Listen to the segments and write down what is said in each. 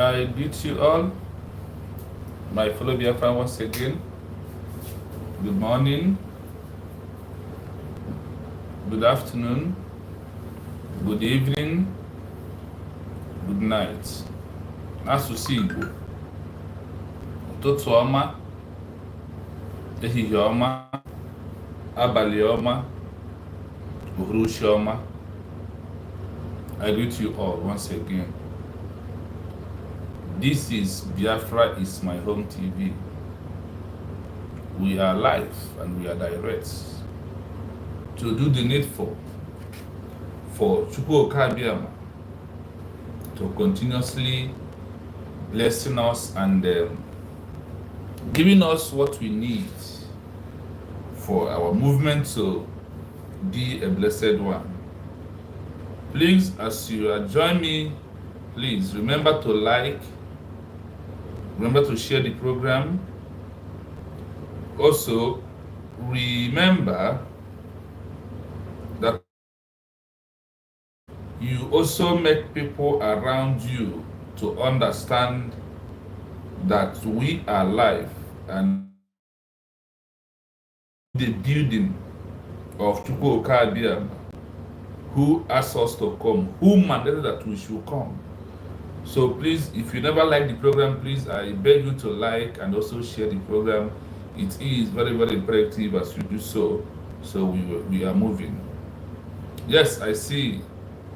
I greet you all, my fellow Biafran, once again. Good morning, good afternoon, good evening, good night. N'asụsụ Igbo, ụtụtụ ọma, ehihie ọma, abalị ọma, uhuruchi ọma. I greet you all once again. This is Biafra is my home TV. We are live and we are direct to do the needful for Chukwu Okabiama to continuously blessing us and giving us what we need for our movement to be a blessed one. Please, as you are joining me, please remember to like, remember to share the program. Also, remember that you also make people around you to understand that we are live and the building of Chukwu Okabiama, who asked us to come, who mandated that we should come. So please, if you never like the program, please, I beg you to like and also share the program. It is very, very imperative as you do so. So we are moving. Yes, I see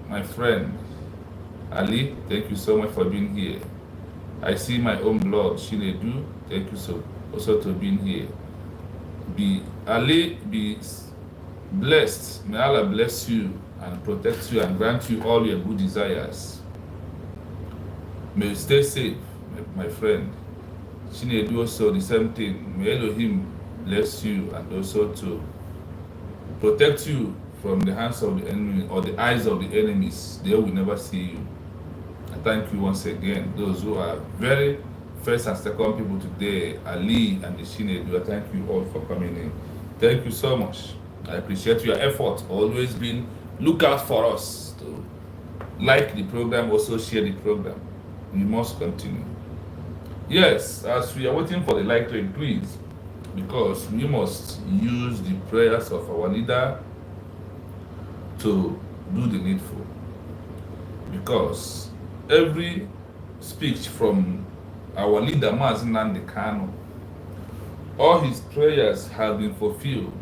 my friend Ali. Thank you so much for being here. I see my own blood, Shinedu. Thank you so also to being here. Ali, be blessed. May Allah bless you and protect you and grant you all your good desires. May you stay safe, my friend. Shinedu also the same thing. May Elohim bless you and also to protect you from the hands of the enemy or the eyes of the enemies. They will never see you. I thank you once again. Those who are very first and second people today, Ali and the Shinedu, I thank you all for coming in. Thank you so much. I appreciate your effort. Always been look out for us to like the program, also share the program. We must continue. Yes, as we are waiting for the like to increase, because we must use the prayers of our leader to do the needful. Because every speech from our leader, Mazi Nnamdi Kanu, all his prayers have been fulfilled.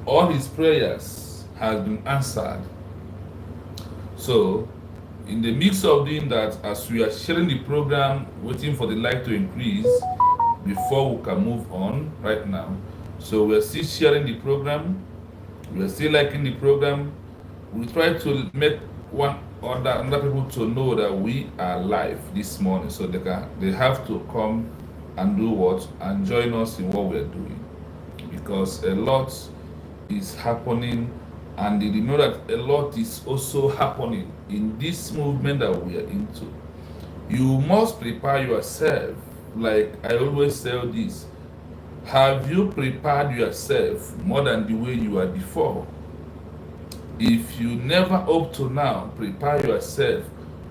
All his prayers have been answered. So, in the mix of doing that, as we are sharing the program, waiting for the like to increase before we can move on right now. So we are still sharing the program, we are still liking the program. We try to make other people to know that we are live this morning, so they have to come and do what and join us in what we are doing, because a lot is happening. And you know that a lot is also happening in this movement that we are into. You must prepare yourself. Like I always say this, have you prepared yourself more than the way you are before? If you never up to now prepare yourself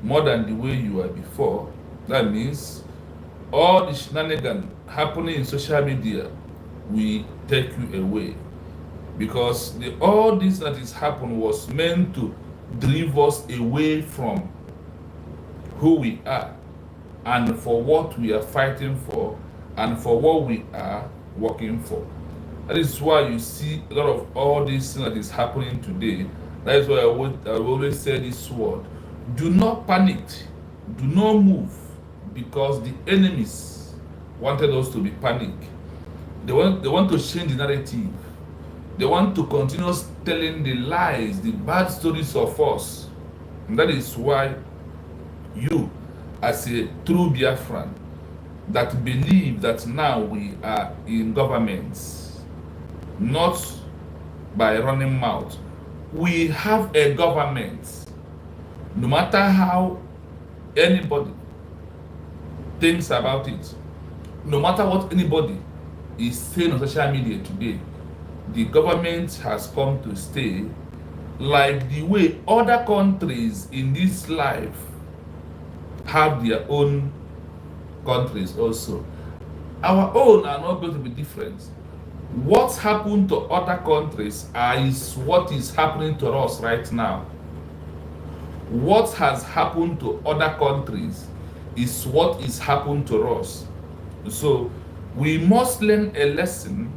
more than the way you are before, that means all the shenanigans happening in social media will take you away. Because all this that is happening was meant to drive us away from who we are and for what we are fighting for and for what we are working for. That is why you see a lot of all this that is happening today. That is why I always say this word: do not panic, do not move, because the enemies wanted us to be panicked. They want to change the narrative. They want to continue telling the lies, the bad stories of us. And that is why you, as a true Biafran, that believe that now we are in governments, not by running mouth. We have a government. No matter how anybody thinks about it, no matter what anybody is saying on social media today, the government has come to stay, like the way other countries in this life have their own countries also. Our own are not going to be different. What happened to other countries is what is happening to us right now. What has happened to other countries is what is happening to us. So we must learn a lesson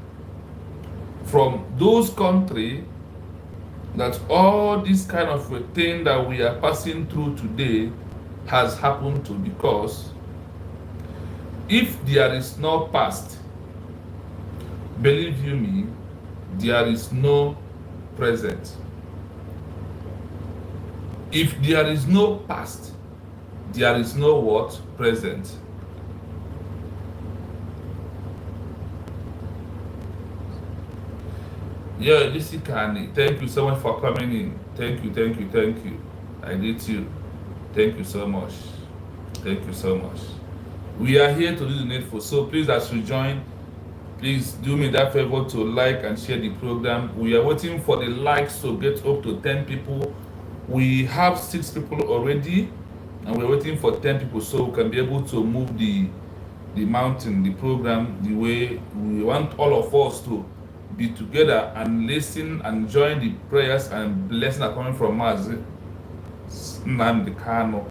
from those countries, that all this kind of a thing that we are passing through today has happened to, because if there is no past, believe you me, there is no present. If there is no past, there is no what? Present. Yeah, Lissy Kani, thank you so much for coming in. Thank you, thank you, thank you. I need you. Thank you so much. Thank you so much. We are here to do the needful. So please, as you join, please do me that favor to like and share the program. We are waiting for the likes to get up to 10 people. We have 6 people already, and we're waiting for 10 people so we can be able to move the mountain, the program, the way we want all of us to be together and listen and join the prayers and blessings that are coming from us. Nnamdi Kanu,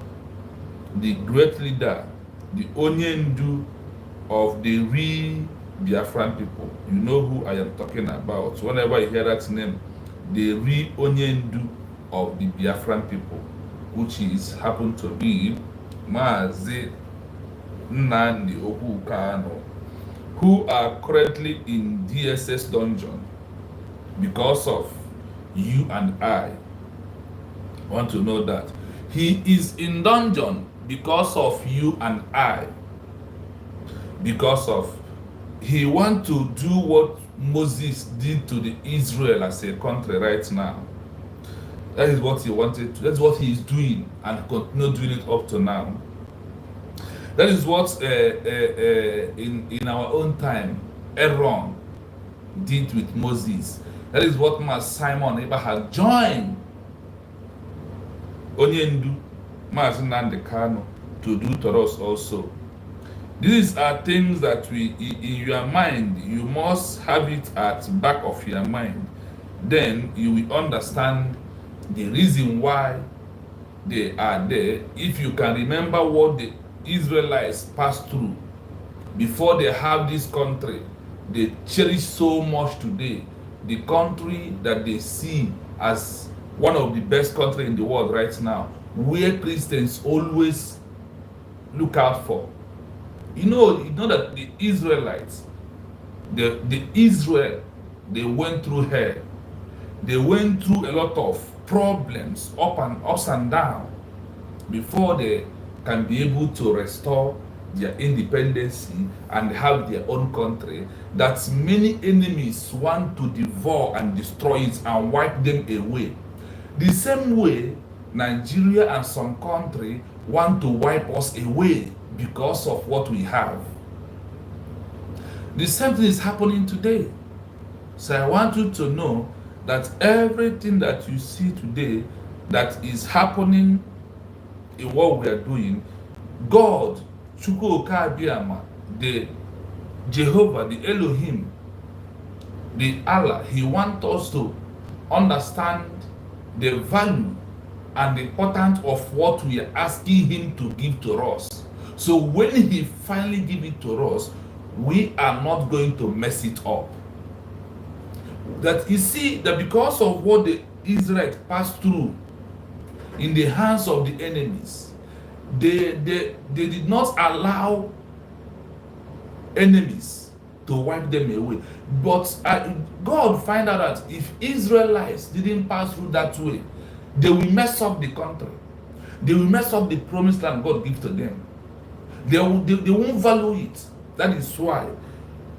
the great leader, the Onyendu of the real Biafran people. You know who I am talking about. So whenever you hear that name, the real Onyendu of the Biafran people, which is happened to be Mazi Nnamdi Kanu, who are currently in DSS dungeon because of you and I. Want to know that he is in dungeon because of you and I, because of he want to do what Moses did to the Israel as a country right now. That is what he wanted to, that's what he is doing and continue doing it up to now. That is what in our own time Aaron did with Moses. That is what Mas Simon Abraham joined Onyendu, Mas Nnamdi Kanu to do to us also. These are things that we, in your mind, you must have it at back of your mind. Then you will understand the reason why they are there. If you can remember what the Israelites passed through before they have this country they cherish so much today, the country that they see as one of the best countries in the world right now, where Christians always look out for. You know that the Israelites, the Israel, they went through hell. They went through a lot of problems, ups and down, before they can be able to restore their independence and have their own country that many enemies want to devour and destroy it and wipe them away. The same way Nigeria and some country want to wipe us away because of what we have. The same thing is happening today. So I want you to know that everything that you see today that is happening in what we are doing, God, Chukwu Okabiyama, the Jehovah, the Elohim, the Allah, he wants us to understand the value and the importance of what we are asking him to give to us. So when he finally gives it to us, we are not going to mess it up. That you see that because of what the Israelites passed through in the hands of the enemies, they did not allow enemies to wipe them away. But God find out that if Israelites didn't pass through that way, they will mess up the country. They will mess up the promised land God gives to them. They won't value it. That is why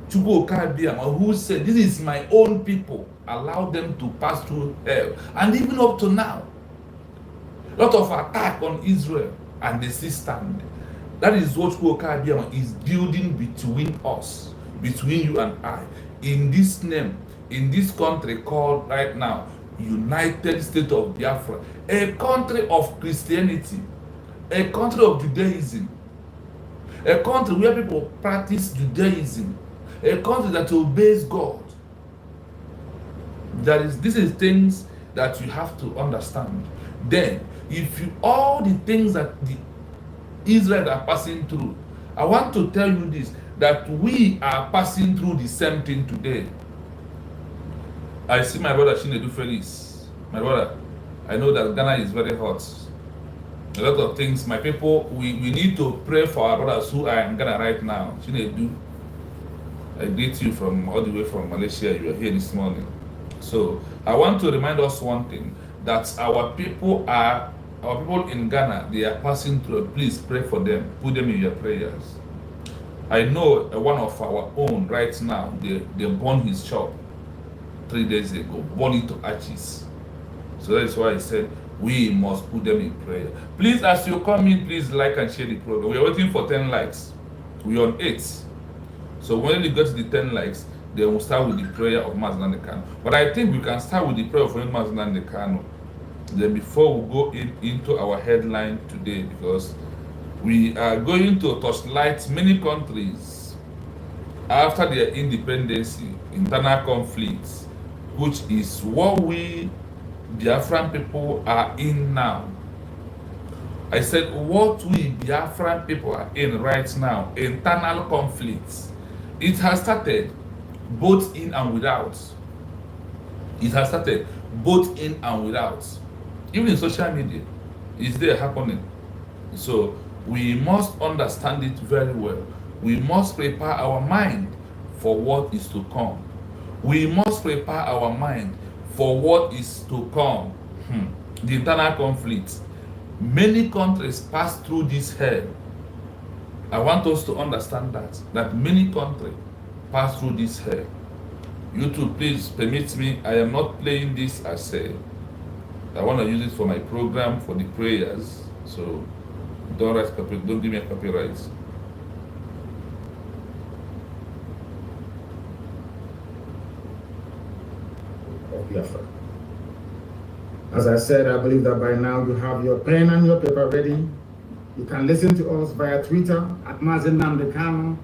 Chukwu Okabiyama, who said, "This is my own people," allow them to pass through hell. And even up to now, a lot of attack on Israel, and they still stand. That is what Chukwu Okabiyama is building between us, between you and I, in this name, in this country called right now United States of Biafra, a country of Christianity, a country of Judaism, a country where people practice Judaism, a country that obeys God. This is things that you have to understand. Then, all the things that the Israel are passing through, I want to tell you this, that we are passing through the same thing today. I see my brother Chinedu Felix. My brother, I know that Ghana is very hot. A lot of things, my people, we need to pray for our brothers who are in Ghana right now. Chinedu, I greet you from all the way from Malaysia. You are here this morning. So I want to remind us one thing, that our people in Ghana, they are passing through. Please pray for them. Put them in your prayers. I know one of our own right now, they burned his shop 3 days ago, burned it to ashes. So that is why I said we must put them in prayer. Please, as you come in, please like and share the program. We are waiting for 10 likes. We are on 8. So when we get to the 10 likes, then we'll start with the prayer of Mazi Nnamdi Kanu. But I think we can start with the prayer of Mazi Nnamdi Kanu. Then before we go into our headline today, because we are going to touchlight many countries after their independence, internal conflicts, which is what we Biafran people are in now. I said what we Biafran people are in right now, internal conflicts. It has started both in and without. It has started both in and without. Even in social media, it's there happening. So we must understand it very well. We must prepare our mind for what is to come. We must prepare our mind for what is to come. The internal conflict. Many countries pass through this hell. I want us to understand that many countries pass through this hell. You too, please permit me. I am not playing this as I want to use it for my program, for the prayers. So don't give me a copyright. Biafra. As I said, I believe that by now you have your pen and your paper ready. You can listen to us via Twitter at Mazi Nnamdi Kanu.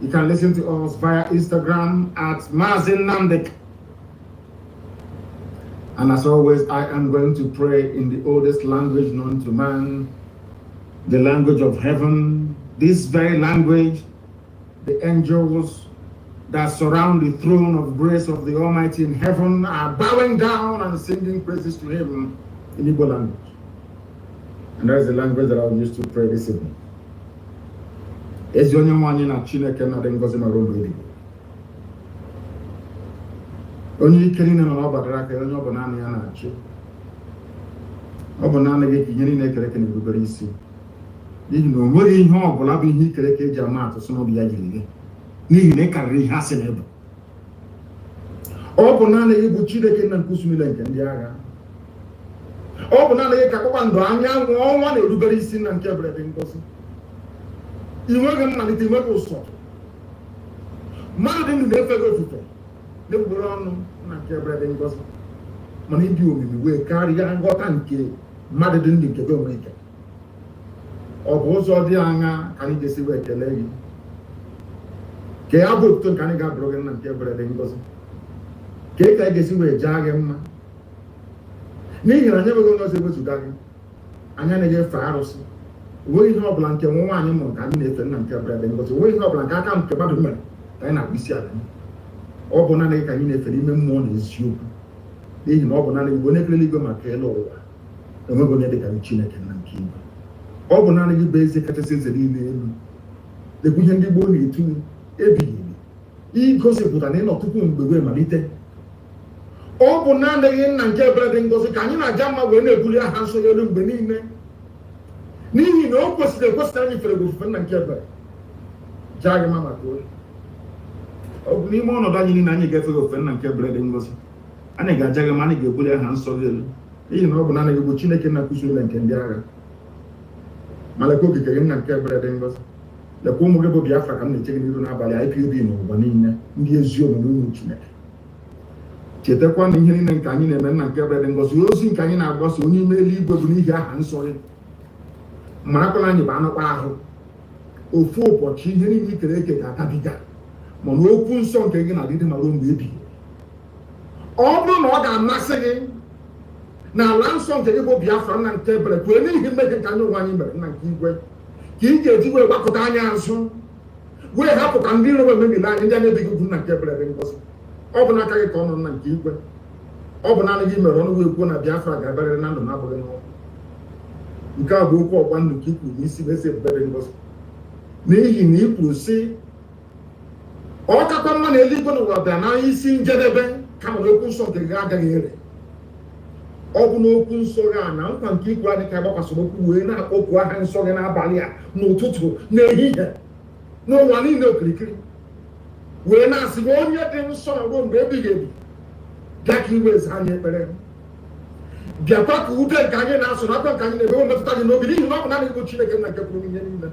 You can listen to us via Instagram at Mazi Nnamdi. And as always, I am going to pray in the oldest language known to man, the language of heaven. This very language, the angels that surround the throne of grace of the Almighty in heaven are bowing down and singing praises to him in Igbo language. And that is the language that I will use to pray this evening. Ezi onye nwanyi na Chineke na ngozi mara obi Igbo. Onye ike niile nọ n'ọbadara aka onye ọ bụ naanị ya na-achị. Ọ bụ naanị gị ka ihe niile ekere eke na-erubere isi. N'ihi na o nweghị ihe ọ bụla bụ ihe ikere eke eji ama atụ sị n'obi ya jiri gị. N'ihi na ị karịrị ihe asị na ịbụ. Ọ bụ naanị gị bụ Chineke na nkusu niile nke ndị agha. Ọ bụ naanị gị ka kpakpando anyanwụ ọnwa na-erubere isi na nke ebere dị ngozi. I nweghị mmalite, i nweghị ụsọ. Mmadụ ndụ na-efe gị ofufe n'egbughere ọnụ na nke ebere dị ngozi. Mana ịdị omimi wee karịa nghọta nke mmadụ dị ndụ nke gị onwe ike. Ọ bụ ụzọ dị anya ka anyị ga-esi wee kelee gị. Ka ya bụ otuto nke anyị ga-abụrụ gị na nke ebere dị ngozi. Ka ị ka anyị ga-esi wee jaa gị mma. N'ihi na anyị enweghị onye ọzọ ewezuga gị. Anyị anaghị efe arụsị. Onweghị ihe ọbụla nke nwa nwaanyị mụrụ ka anyị na-efe nna nke ebere dị ngozi. Onweghị ihe ọbụla nke aka nke mmadụ mere ka anyị na-akpụ isi ala. Ọ bụ naanị ka anyị na-efe n'ime mmụọ na eziokwu. N'ihi na ọ bụ naanị Igbo onye kere eluigwe maka elu ụwa. Enweghị onye dị ka Chineke na nke Igbo. Ọ bụ naanị gị bụ eze kachasị eze niile elu. Lekwa ihe ndị Igbo na-etu ebighị ebi. Igosipụta na ịnọ tupu mgbe wee malite. Ọ bụ naanị gị nna nke ebere dị ngozi ka anyị na-aja mma wee na-ebuli aha nsọ ya elu mgbe niile. N'ihi na o kwesịrị ekwesịrị anyị fere gị ofufe nna nke ebere. Jaa gị mma maka oyi. Ọ bụ n'ime ọnọdụ anyị niile anyị ga-efe gị ofufe nna nke ebere dị ngozi. Anyị ga-aja gị ma anyị ga-ebuli aha nsọ gị elu. N'ihi na ọ bụ naanị gị bụ Chineke na-akụzi ụlọ nke ndị agha. Ma lekwa okike gị nna nke ebere dị ngozi. Lekwa ụmụ gị bụ Biafra ka m na-eche gị n'iru n'abalị IPOB n'ụwa niile ndị ezi omume ụmụ Chineke. Chetakwa na ihe niile nke anyị na-eme nna nke ebere dị ngozi, ozi nke anyị na-agbasa onye ime eluigwe bụ n'ihi aha nsọ gị. marakwana anyị bụ anụkwa ahụ ofu ụbọchị ihe niile ikere eke ga-agabiga mana okwu nsọ nke gị na-adịdị mara mgbe ebighị. Ọ bụrụ na ọ ga-amasị gị na ala nsọ nke gị bụ Biafra nna nke ebere kwee n'ihi mmehie nke anyị ụwa anyị mere nna nke igwe ka ị ga-eji wee gbakọta anya azụ wee hapụ ka ndị iro emebili anyị ndị a na-ebighị ugwu nna nke ebere dị ngọzi. Ọ bụ n'aka gị ka ọ nọ nna nke igwe. Ọ bụ naanị gị mere ọnụ wee kwuo na Biafra ga-abịarịrị na ndụ na-abụghị n'ọnwụ. Nke a bụ okwu ọgba ndụ ka i kwuru n'isi n'ezi ebube dị ngọzi n'ihi na i kwuru sị ọ kakwa mma na eluigwe n'ụwa bịa na isi njedebe kama na okwu nsọ nke gị agaghị ere. Ọ bụ n'okwu nsọ gị a na nkwa nke ikwu adị ka agbakwasịrị okwu wee na-akpọpụ aha nsọ gị n'abalị a n'ụtụtụ n'ehihie n'ụwa niile okirikiri wee na-asị na onye dị nsọ na ruo mgbe ebighị ebi bịa ka iwe eze anyị ekpere. Bịakwa ka ude nke anyị na-asụ na akwa nke anyị na-ebe metụta gị n'obi n'ihi na ọ bụ naanị bụ Chineke nna nke pụrụ ihe niile.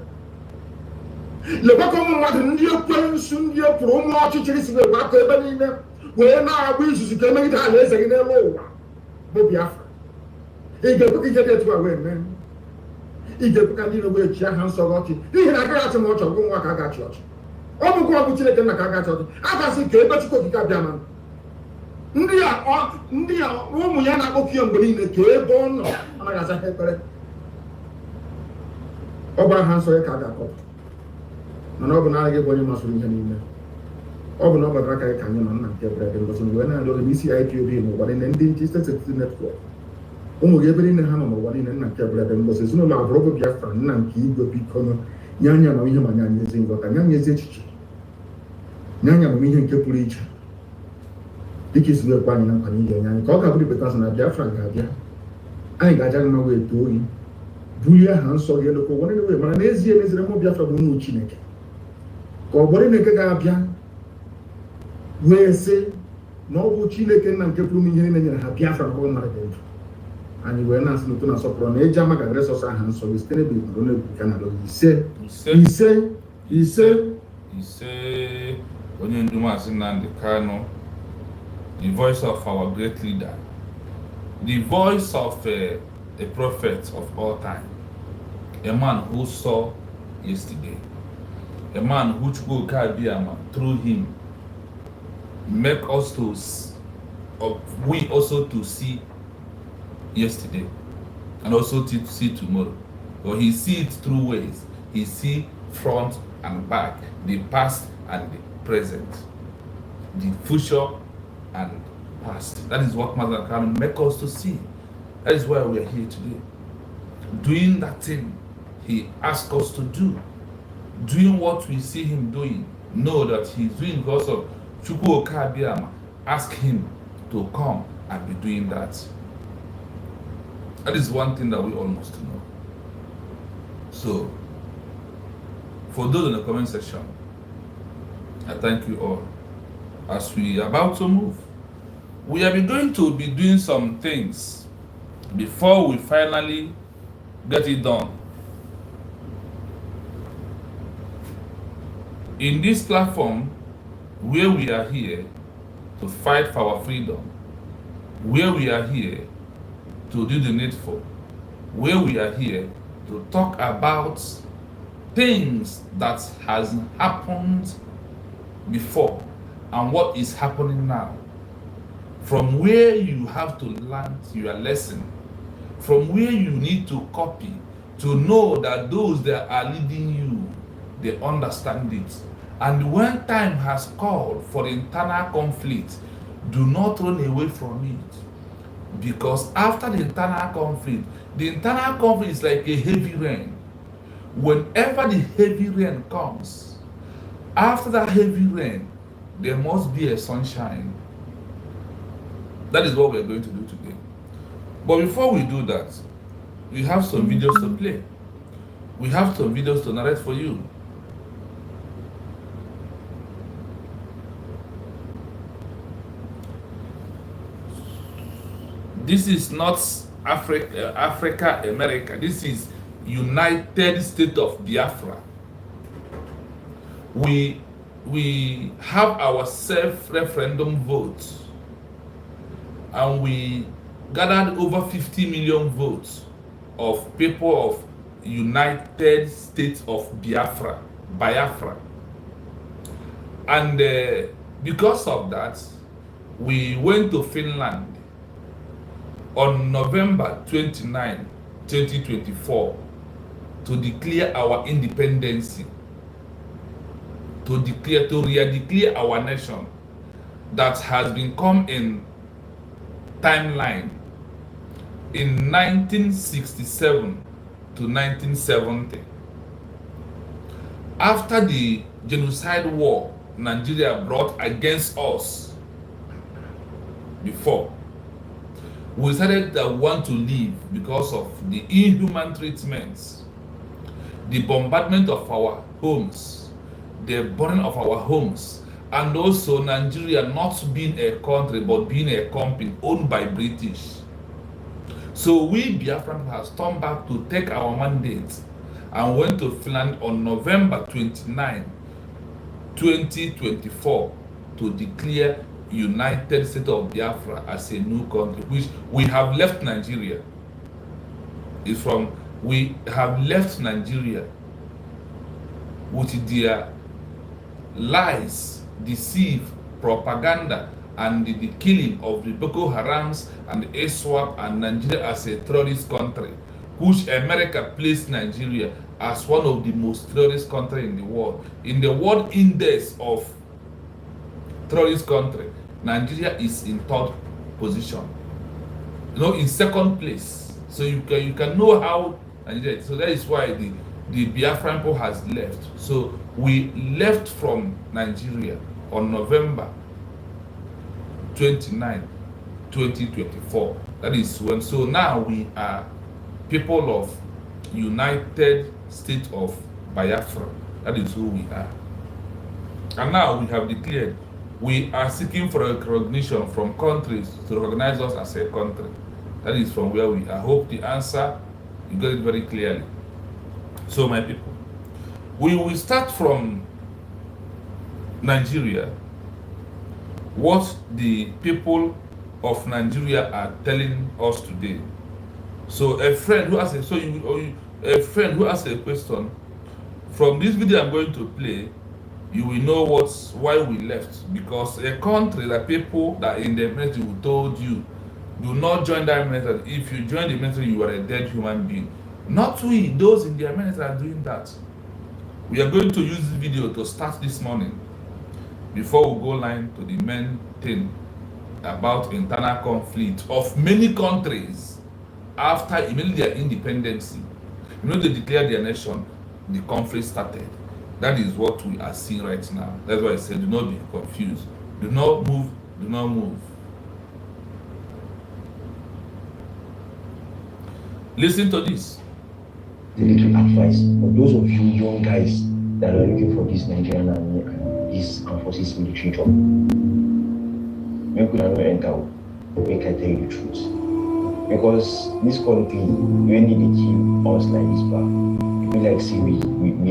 Lekwakwa ụmụ mmadụ ndị ekwensu ndị ekwuru ụmụ ọchịchịrị si wee aka ebe niile wee na-agba izuzu ka emegide ala eze gị n'elu ụwa bụ Biafra. Ị ga-ekwe ka ihe dị etu a wee mee? Ị ga-ekwe ka ndị iro wee chi aha nsọ gị ọchị n'ihi na agaghị achị ma ọchị ọgwụ nwa ka a ga-achị ọchị. Ọ bụkwa ọgwụ Chineke nna ka a ga-achị ọchị. A gasị ka ebe Chukwu okike abịa na ndị a ụmụ ya na-akpọkụ ya mgbe niile ka ebe ọ nọ anaghị aza ha ekpere. Ọ bụ aha nsọ ya ka a ga-akọpụ mana ọ bụ naanị gị bụ onye masịrị ihe niile. Ọ bụ na ọ gbadara aka gị ka anyị nọ nna nke ebere dị ngọzi wee na-alụ gị n'isi IPOB n'ụwa niile ndị nche State Network ụmụ gị ebe niile ha nọ n'ụwa niile nna nke ebere dị ngọzi ezinụlọ abụrụ bụ Biafra nna nke igwe biko nye anyị amamihe ma nye anyị ezi nghọta nye anyị ezi echiche nye anyị amamihe nke pụrụ iche dịka isi ekwe anyị na nkwa nye enye anyị ka ọ ga-abụrụ ikpetasị na Biafra ga-abịa anyị ga-aja gị ma wee too oyi bulie aha nsọ gị elu ka ụwa niile wee mara n'ezie n'ezire mmụọ Biafra bụ ụmụ Chineke ka ọ bụrụ Chineke ga-abịa wee sị na ọ bụ Chineke nna nke pụrụ ihe niile nyere ha Biafra bụ mmadụ dị ndụ. Anyị wee na-asị n'ụtụ na asọpụrụ na eji ama ga-adịrị sọsọ aha nsọ gị site n'ebe ikpuru na-ebuka na alụ ise. Onye ndu Maazị Nnamdi Kanu, the voice of our great leader, the voice of a prophet of all time, a man who saw yesterday, a man who through him make us to we also to see yesterday and also to see tomorrow. But he see it through ways. He see front and back, the past and the present, the future and past. That is what Mother can make us to see. That is why we are here today, doing that thing he asked us to do, doing what we see him doing. Know that he's doing because of Chukwu Okabiama. Ask him to come and be doing that. That is one thing that we all must know. So, for those in the comment section, I thank you all. As we are about to move, we are going to be doing some things before we finally get it done. In this platform, where we are here to fight for our freedom, where we are here to do the needful, where we are here to talk about things that has happened before and what is happening now, from where you have to learn your lesson, from where you need to copy to know that those that are leading you, they understand it. And when time has called for internal conflict, do not run away from it. Because after the internal conflict is like a heavy rain. Whenever the heavy rain comes, after that heavy rain, there must be a sunshine. That is what we're going to do today. But before we do that, we have some videos to play. We have some videos to narrate for you. This is not Africa, America. This is United States of Biafra. We have our self-referendum vote, and we gathered over 50 million votes of people of United States of Biafra. And because of that, we went to Finland on November 29, 2024 to declare our independence, to re-declare our nation that has been come in timeline in 1967 to 1970. After the genocide war Nigeria brought against us before, we decided that we want to leave because of the inhuman treatments, the bombardment of our homes, the burning of our homes, and also Nigeria not being a country but being a company owned by British. So we Biafran has turned back to take our mandate and went to Finland on November 29, 2024 to declare United States of Biafra as a new country, which we have left Nigeria. We have left Nigeria with their lies, deceit, propaganda, and the killing of the Boko Harams and the ISWAP and Nigeria as a terrorist country, which America placed Nigeria as one of the most terrorist countries in the world. In the World Index of terrorist country, Nigeria is in third position, in second place. So you can know how Nigeria. So that is why the Biafran people has left. So we left from Nigeria on November 29, 2024. That is when. So now we are people of United States of Biafra. That is who we are. And now we have declared we are seeking for recognition from countries to recognize us as a country. That is from where we are. I hope the answer, you got it very clearly. So my people, we will start from Nigeria. What the people of Nigeria are telling us today. So a friend who has a question, from this video I'm going to play, you will know why we left. Because a country that people that in the military who told you, do not join that military. If you join the military, you are a dead human being. Not we, those in the military are doing that. We are going to use this video to start this morning before we go line to the main thing about internal conflict of many countries after immediately their independence. They declared their nation, the conflict started. That is what we are seeing right now. That's why I said, do not be confused. Do not move, do not move. Listen to this. The little advice for those of you young guys that are looking for this Nigerian army and this armed forces military job. Make could not enter, make I tell you the truth. Because this country, when they kill us like this, but we like see we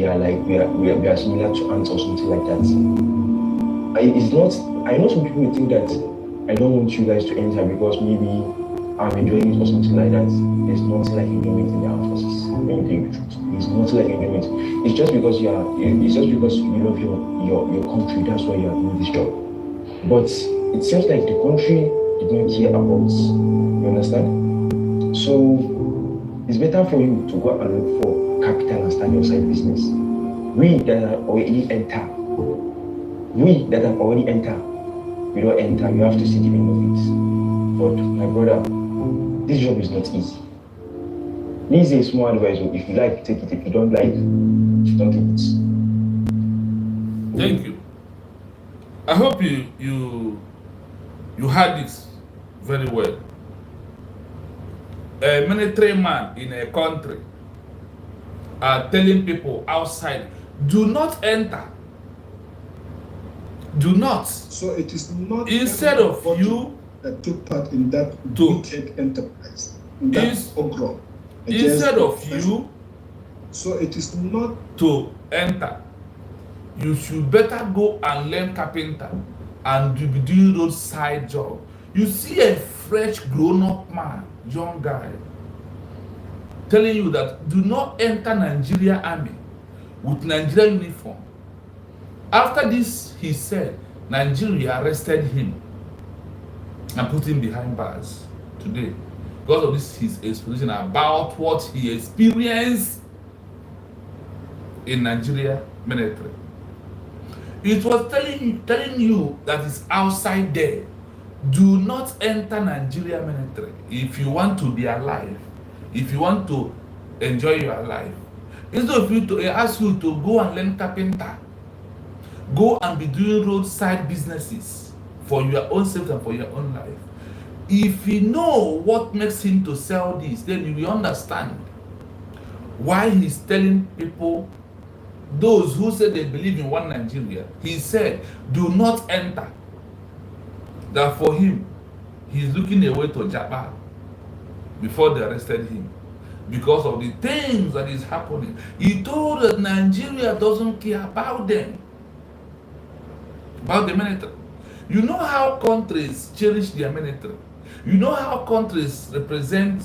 are similar to ants or something like that. It's not. I know some people will think that I don't want you guys to enter because maybe I'm enjoying it or something like that. There's nothing like enjoyment in the armed forces. Let me tell you the truth. There's nothing like enjoyment. It's just because you love your country. That's why you are doing this job. But it seems like the country did not care about. You understand? So it's better for you to go and look for capital and start your side business. We that have already entered, we don't enter. You have to see the meaning of it. But my brother, this job is not easy. This is a small advice. If you like, take it. If you don't like, don't take it. Thank you. I hope you heard this very well. A military man in a country are telling people outside, do not enter. Do not. So it is not instead of you that took part in that wicked enterprise, in that pogrom. Instead of you, so it is not to enter. You should better go and learn carpenter and be doing roadside job. You see a fresh grown-up man, young guy, telling you that do not enter Nigeria army with Nigeria uniform. After this, he said, Nigeria arrested him and put him behind bars today because of this his exposition about what he experienced in Nigeria military. It was telling you that it's outside there. Do not enter Nigeria military if you want to be alive, if you want to enjoy your life. Instead of you to ask you to go and learn carpenter, go and be doing roadside businesses for your own safety and for your own life. If you know what makes him to sell this, then you will understand why he's telling people, those who say they believe in one Nigeria, he said, do not enter. That for him, he's looking away to Japan before they arrested him because of the things that is happening. He told that Nigeria doesn't care about them, about the military. You know how countries cherish their military. You know how countries represent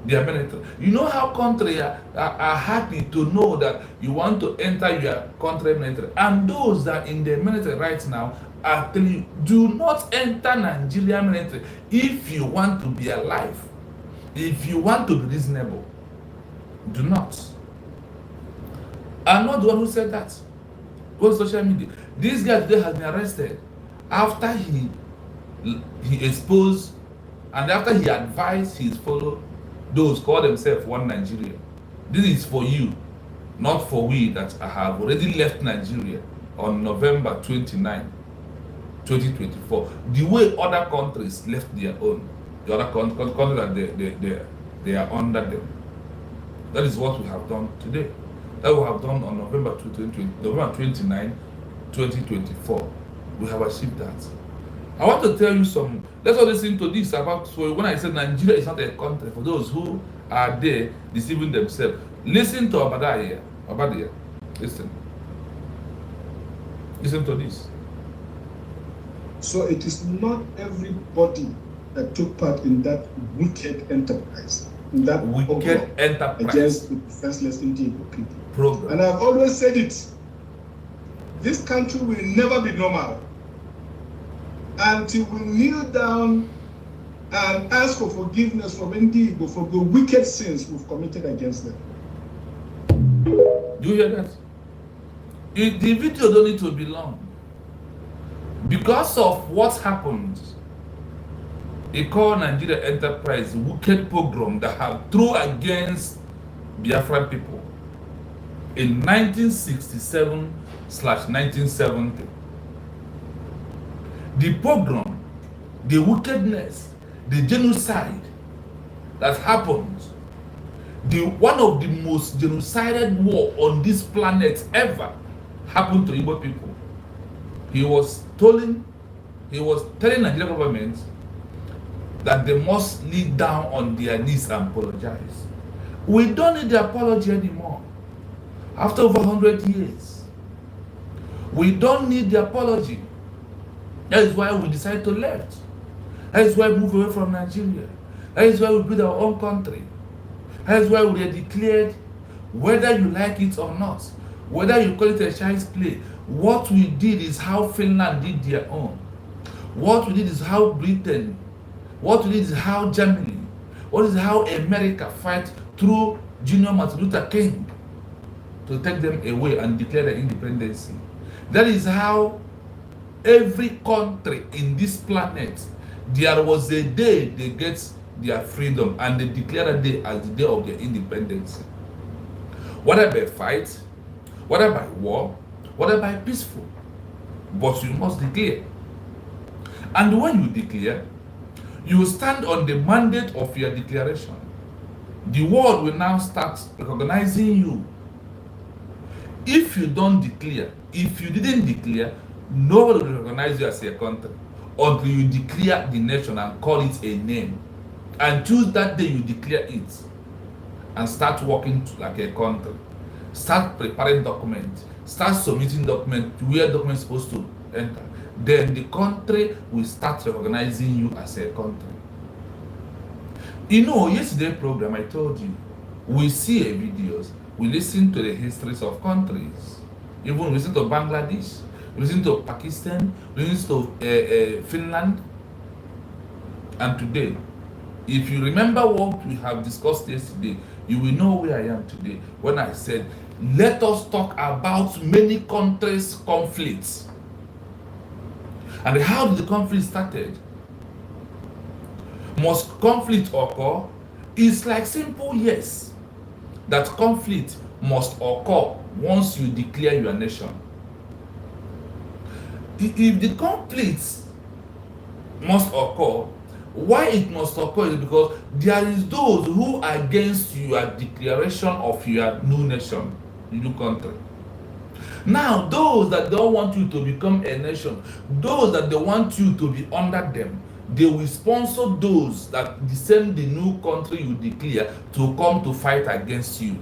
their military. You know how countries are happy to know that you want to enter your country military. And those that in the military right now are telling you, do not enter Nigeria military if you want to be alive. If you want to be reasonable, do not. I'm not the one who said that. Go on social media. This guy today has been arrested after he exposed and after he advised his fellow those call themselves one Nigeria. This is for you, not for we that have already left Nigeria on November 29, 2024. The way other countries left their own, the other countries that they are under them. That is what we have done today. That we have done on November 29, 2024. We have achieved that. I want to tell you some. Let's all listen to this about. So when I said Nigeria is not a country, for those who are there deceiving themselves, listen to Obadiah. Obadiah, listen. Listen to this. So it is not everybody that took part in that wicked enterprise, in that wicked enterprise against the defenseless Indian people. Program. And I've always said it. This country will never be normal until we kneel down and ask for forgiveness from Indigo for the wicked sins we've committed against them. Do you hear that? The video don't need to be long. Because of what happened, they call Nigeria enterprise wicked pogrom that have thrown against Biafran people in 1967/1970. The pogrom, the wickedness, the genocide that happened, one of the most genocidal war on this planet ever happened to Igbo people. He was telling Nigerian government that they must lay down on their knees and apologize. We don't need the apology anymore. After over 100 years, we don't need the apology. That is why we decided to left. That is why we moved away from Nigeria. That is why we built our own country. That is why we are declared, whether you like it or not, whether you call it a child's play. What we did is how Finland did their own. What we did is how Britain. What we did is how Germany. What is how America fight through Junior Martin Luther King to take them away and declare their independence. That is how every country in this planet, there was a day they get their freedom and they declare that day as the day of their independence. Whether by fight, whether by war, whether by peaceful, but you must declare. And when you declare, you stand on the mandate of your declaration. The world will now start recognizing you. If you don't declare, if you didn't declare, nobody will recognize you as a country until you declare the nation and call it a name. And choose that day you declare it and start working like a country. Start preparing documents. Start submitting documents where documents are supposed to enter. Then the country will start recognizing you as a country. You know, yesterday program I told you, we see videos, we listen to the histories of countries. Even we listen to Bangladesh, we listen to Pakistan, we listen to Finland. And today, if you remember what we have discussed yesterday, you will know where I am today when I said, let us talk about many countries' conflicts. And how did the conflict started? Must conflict occur? It's like simple yes. That conflict must occur once you declare your nation. If the conflict must occur, why it must occur is because there is those who are against your declaration of your new nation, new country. Now, those that don't want you to become a nation, those that they want you to be under them, they will sponsor those that descend the new country you declare to come to fight against you.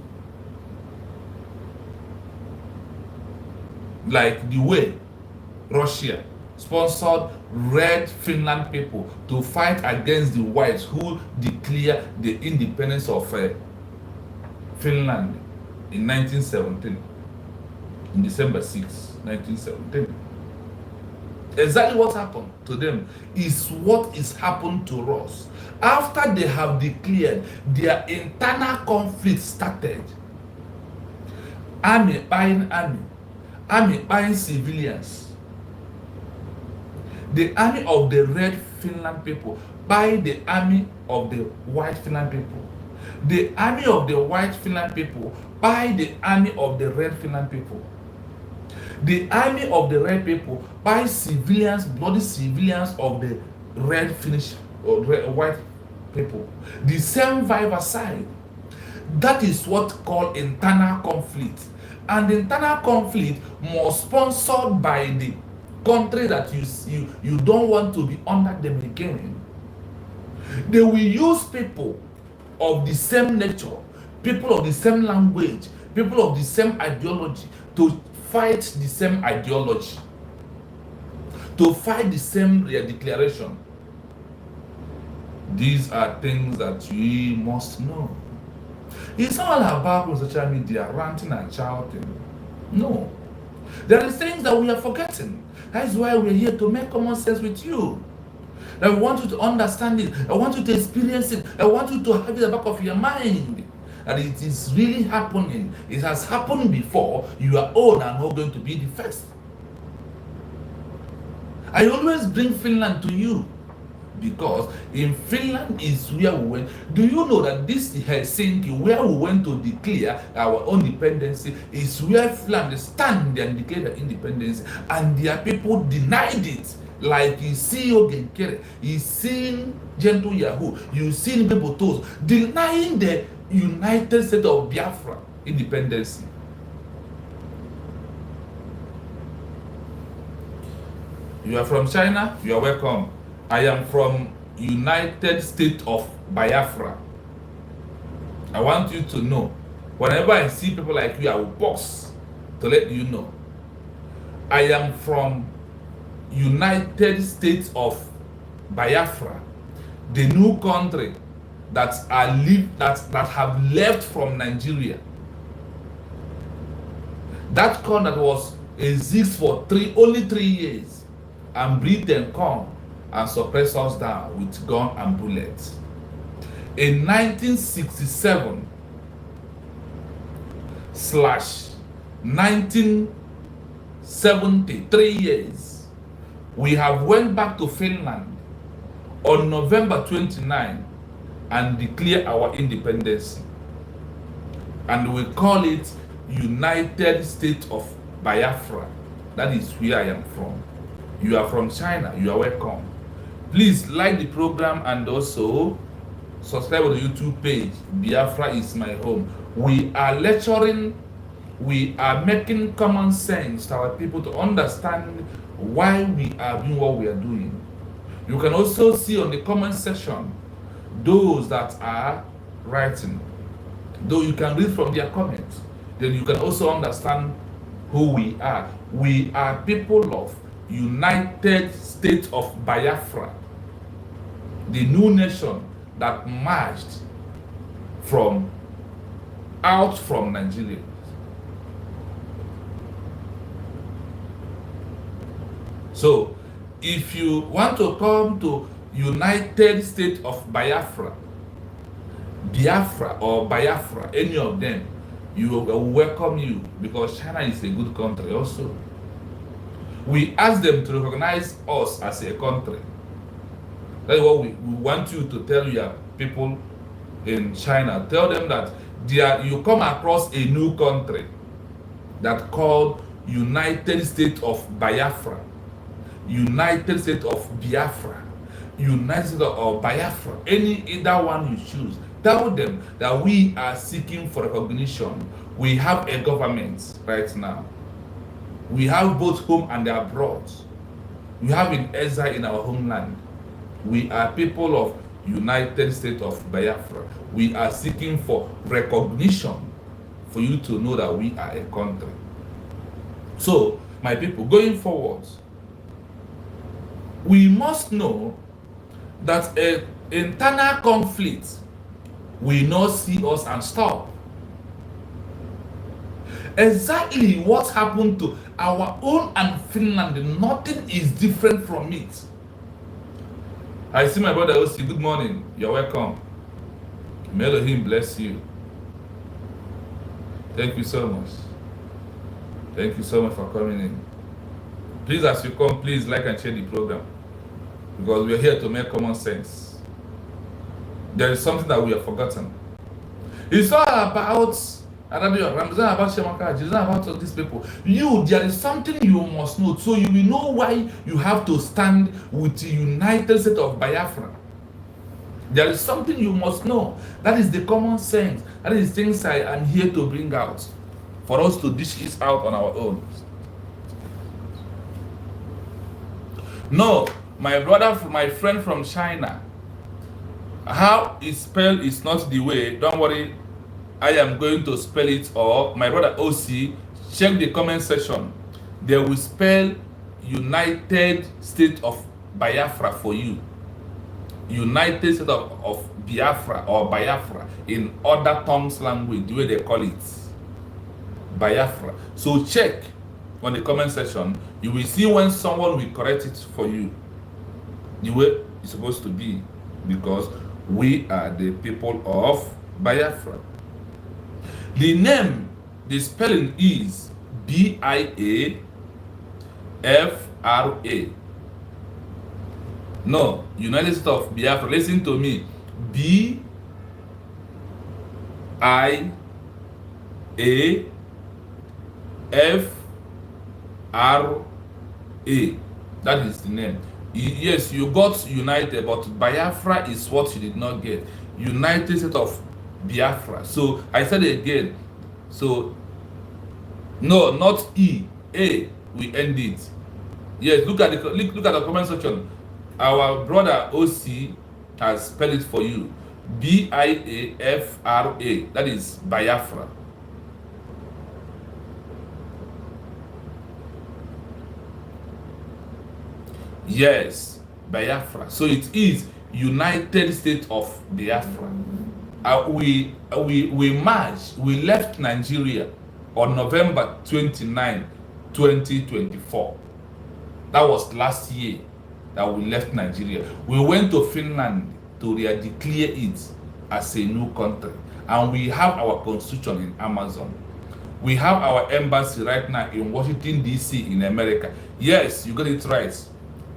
Like the way Russia sponsored red Finland people to fight against the whites who declare the independence of Finland in 1917, in December 6, 1917. Exactly what happened to them is what is happened to us. After they have declared, their internal conflict started. Army buying army, army buying civilians. The army of the red Finland people buy the army of the white Finland people. The army of the white Finland people buy the army of the red Finland people. The army of the red people buy civilians, bloody civilians of the red Finnish or white people. The same vice side. That is what called internal conflict. And the internal conflict must sponsored by the country that you don't want to be under them again. They will use people of the same nature, people of the same language, people of the same ideology to fight the same ideology, to fight the same declaration. These are things that we must know. It's all about on social media ranting and shouting. No. There are things that we are forgetting. That's why we're here to make common sense with you. I want you to understand it. I want you to experience it. I want you to have it at the back of your mind. That it is really happening. It has happened before. You are old and not going to be the first. I always bring Finland to you because in Finland is where we went. Do you know that this Helsinki, where we went to declare our own independence, is where Finland stand and declare their independence, and their people denied it. Like you see Ogenkere, you see Gentle Yahoo, you see people toes denying the United States of Biafra independence. You are from China, you are welcome. I am from United States of Biafra. I want you to know, whenever I see people like you, I will pause to let you know. I am from United States of Biafra, the new country that have left from Nigeria. That country that was exists for only 3 years, and Britain come and suppress us down with gun and bullets. In 1967 / 1970, 3 years, we have went back to Finland on November 29 and declare our independence. And we call it United States of Biafra. That is where I am from. You are from China, you are welcome. Please like the program and also subscribe to the YouTube page, Biafra is my home. We are lecturing, we are making common sense to our people to understand why we are doing what we are doing. You can also see on the comment section those that are writing. Though you can read from their comments, then you can also understand who we are. We are people of United States of Biafra, the new nation that marched out from Nigeria. So, if you want to come to United States of Biafra, or Biafra, any of them, you will welcome you, because China is a good country also. We ask them to recognize us as a country. That's what we want you to tell your people in China. Tell them that you come across a new country that called United States of Biafra, United States of Biafra, United States of Biafra, either one you choose. Tell them that we are seeking for recognition. We have a government right now. We have both home and abroad. We have in exile in our homeland. We are people of United States of Biafra. We are seeking for recognition for you to know that we are a country. So, my people, going forward, we must know that an internal conflict will not see us and stop. Exactly what happened to our own and Finland, nothing is different from it. I see my brother Osi, good morning, you're welcome. May Elohim bless you. Thank you so much. Thank you so much for coming in. Please, as you come, please like and share the program, because we are here to make common sense. There is something that we have forgotten. It's all about Ramzan, about Shemaka, it's not about these people. There is something you must know, so you will know why you have to stand with the United States of Biafra. There is something you must know. That is the common sense. That is things I am here to bring out for us to dish this out on our own. No, my brother, my friend from China, how it's spelled is not the way. Don't worry, I am going to spell it. Or my brother OC, check the comment section. They will spell United States of Biafra for you. United States of Biafra or Biafra in other tongues language, the way they call it. Biafra. So check on the comment section. You will see when someone will correct it for you the way it's supposed to be, because we are the people of Biafra. The name, the spelling is BIAFRA. No, United States of Biafra. Listen to me. BIAFRA. That is the name. Yes, you got United, but Biafra is what you did not get. United States of Biafra. So I said it again. So no, not E, A. We end it. Yes, look at the comment section. Our brother OC has spelled it for you. BIAFRA. That is Biafra. Yes, Biafra. So it is United States of Biafra. We marched, we left Nigeria on November 29, 2024. That was last year that we left Nigeria. We went to Finland to declare it as a new country. And we have our constitution in Amazon. We have our embassy right now in Washington, D.C. in America. Yes, you got it right.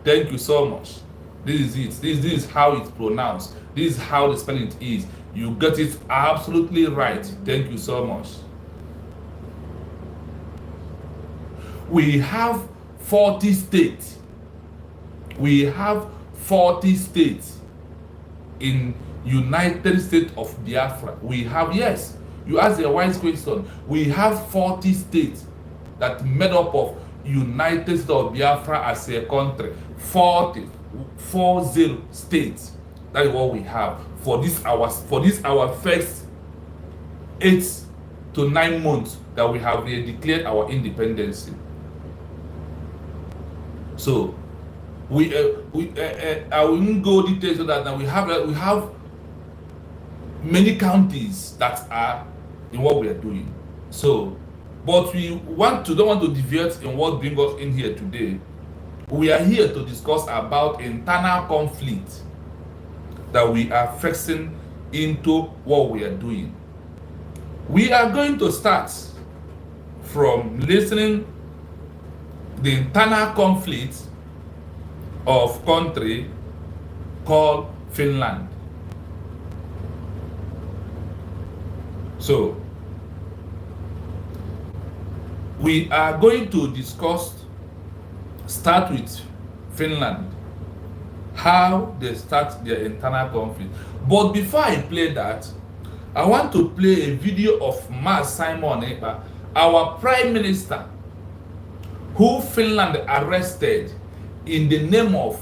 Thank you so much. This is it. This is how it's pronounced. This is how the spelling is. You got it absolutely right. Thank you so much. We have 40 states. We have 40 states in United States of Biafra. We have, yes, you asked a wise question. We have 40 states that made up of United States of Biafra as a country. 40 states. That is what we have for this our first 8 to 9 months that we have declared our independence. So I won't go details of that. Now we have many counties that are in what we are doing. So, but we don't want to deviate in what brings us in here today. We are here to discuss about internal conflict that we are facing into what we are doing. We are going to start from listening the internal conflict of country called Finland. So, we are going to start with Finland, how they start their internal conflict. But before I play that, I want to play a video of Simon Ekpa, our Prime Minister, who Finland arrested in the name of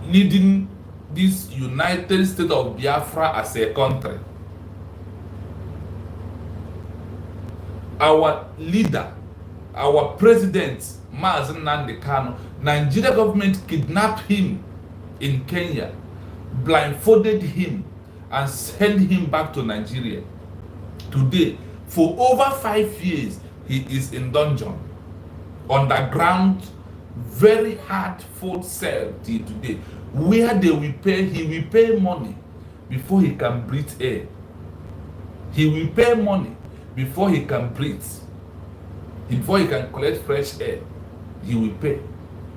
leading this United States of Biafra as a country. Our leader, our president, Mazen Nnamdi Kanu, Nigeria government kidnapped him in Kenya, blindfolded him, and sent him back to Nigeria. Today, for over 5 years, he is in dungeon, underground, very hard fold cell till today, where he will pay money before he can breathe air. He will pay money before he can breathe. Before he can collect fresh air, he will pay.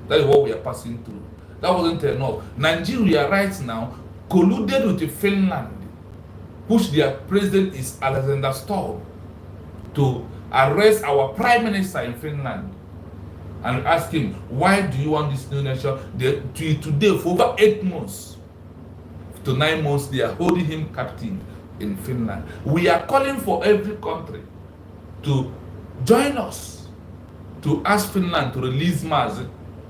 That is what we are passing through. That wasn't enough. Nigeria right now colluded with Finland, which their president is Alexander Stubb, to arrest our prime minister in Finland and ask him, why do you want this new nation? Today, for over 8 months to 9 months, they are holding him captive in Finland. We are calling for every country to join us to ask Finland to release Simon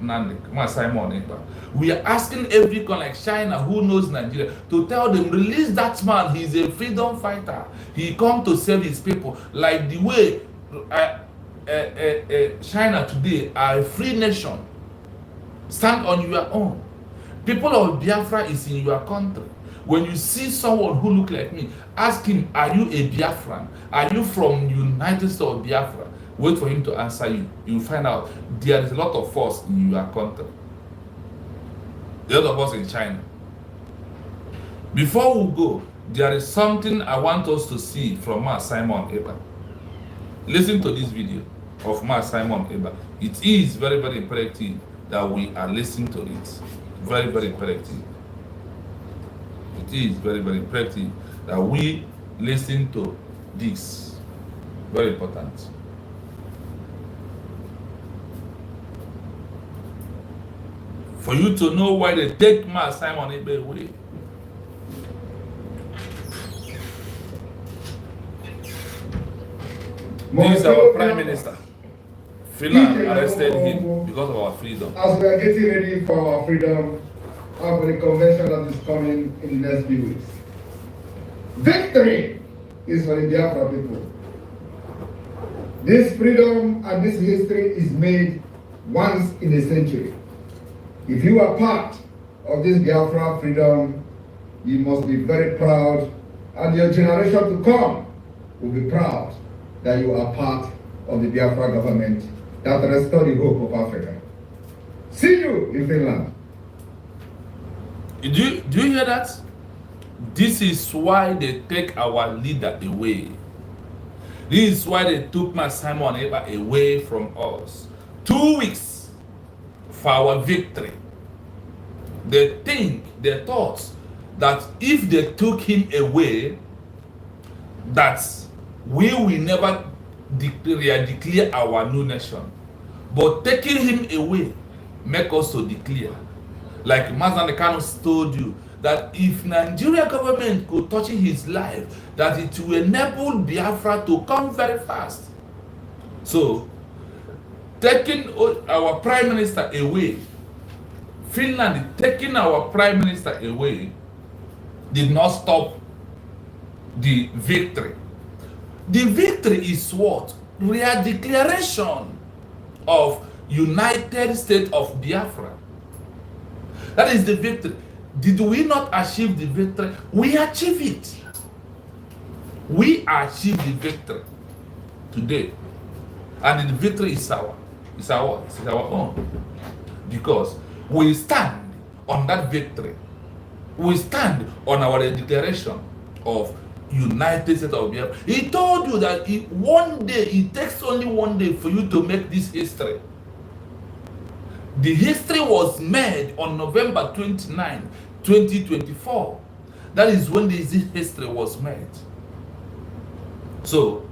Ekpa. We are asking every country like China, who knows Nigeria, to tell them, release that man. He's a freedom fighter. He come to save his people. Like the way China today are a free nation. Stand on your own. People of Biafra is in your country. When you see someone who look like me, ask him, are you a Biafran? Are you from United States of Biafra? Wait for him to answer you. You'll find out there is a lot of force in your country. A lot of us in China. Before we go, there is something I want us to see from Simon Ekpa. Listen to this video of Simon Ekpa. It is very, very imperative that we are listening to it. Very, very imperative. It is very, very imperative that we listen to this. Very important. For you to know why they take Simon Ekpa away. This is our Prime Minister. Finland arrested him because of our freedom. As we are getting ready for our freedom and for the convention that is coming in the next few weeks, victory is for the Biafra people. This freedom and this history is made once in a century. If you are part of this Biafra freedom, you must be very proud, and your generation to come will be proud that you are part of the Biafra government that restored the hope of Africa. See you in Finland. Do you hear that? This is why they take our leader away. This is why they took Simon Ekpa away from us. 2 weeks for our victory. They thought that if they took him away, that we will never declare our new nation. But taking him away make us to declare. Like Mazen Kanu told you, that if Nigeria government could touch his life, that it will enable Biafra to come very fast. So, taking our prime minister away, Finland taking our prime minister away, did not stop the victory. The victory is what? Real declaration of United States of Biafra. That is the victory. Did we not achieve the victory? We achieved it. We achieved the victory today. And the victory is our own. Because we stand on that victory. We stand on our declaration of United States of Biafra. He told you that one day, it takes only one day for you to make this history. The history was made on November 29, 2024. That is when this history was made. So,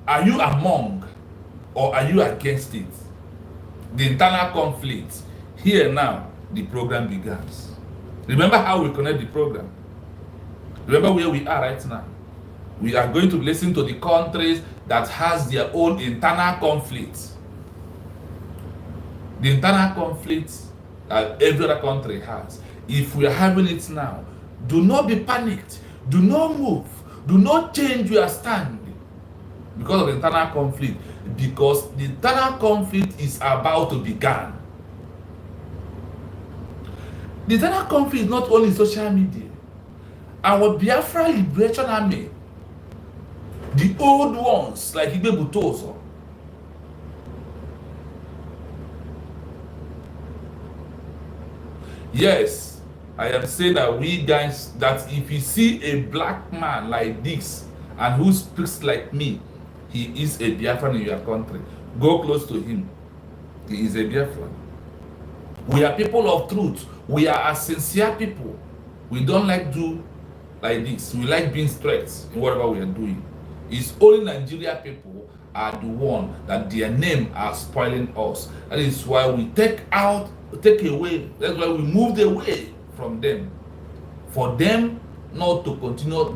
are you among or are you against it? The internal conflict. Here now, the program begins. Remember how we connect the program. Remember where we are right now. We are going to listen to the countries that has their own internal conflicts. The internal conflicts that every other country has. If we are having it now, do not be panicked. Do not move. Do not change your stand because of the internal conflict. Because the internal conflict is about to begin. The internal conflict is not only social media. Our Biafra Liberation Army, the old ones like Ibe Butozo, yes, I am saying that we guys, that if you see a black man like this and who speaks like me, he is a Biafran in your country. Go close to him. He is a Biafran. We are people of truth. We are a sincere people. We don't like do like this. We like being straight in whatever we are doing. It's only Nigeria people are the one that their name are spoiling us. That is why we take away. That's why we moved away from them. For them not to continue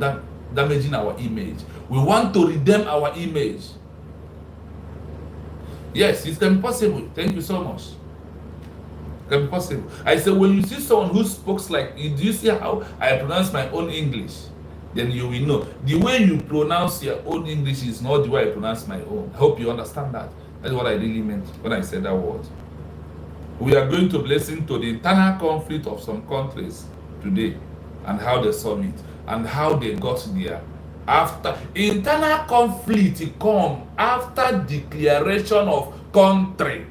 damaging our image. We want to redeem our image. Yes, it can be possible. Thank you so much. It can be possible. I said, when you see someone who speaks like, do you see how I pronounce my own English? Then you will know. The way you pronounce your own English is not the way I pronounce my own. I hope you understand that. That's what I really meant when I said that word. We are going to listen to the internal conflict of some countries today and how they solve it and how they got there. After internal conflict come after declaration of country.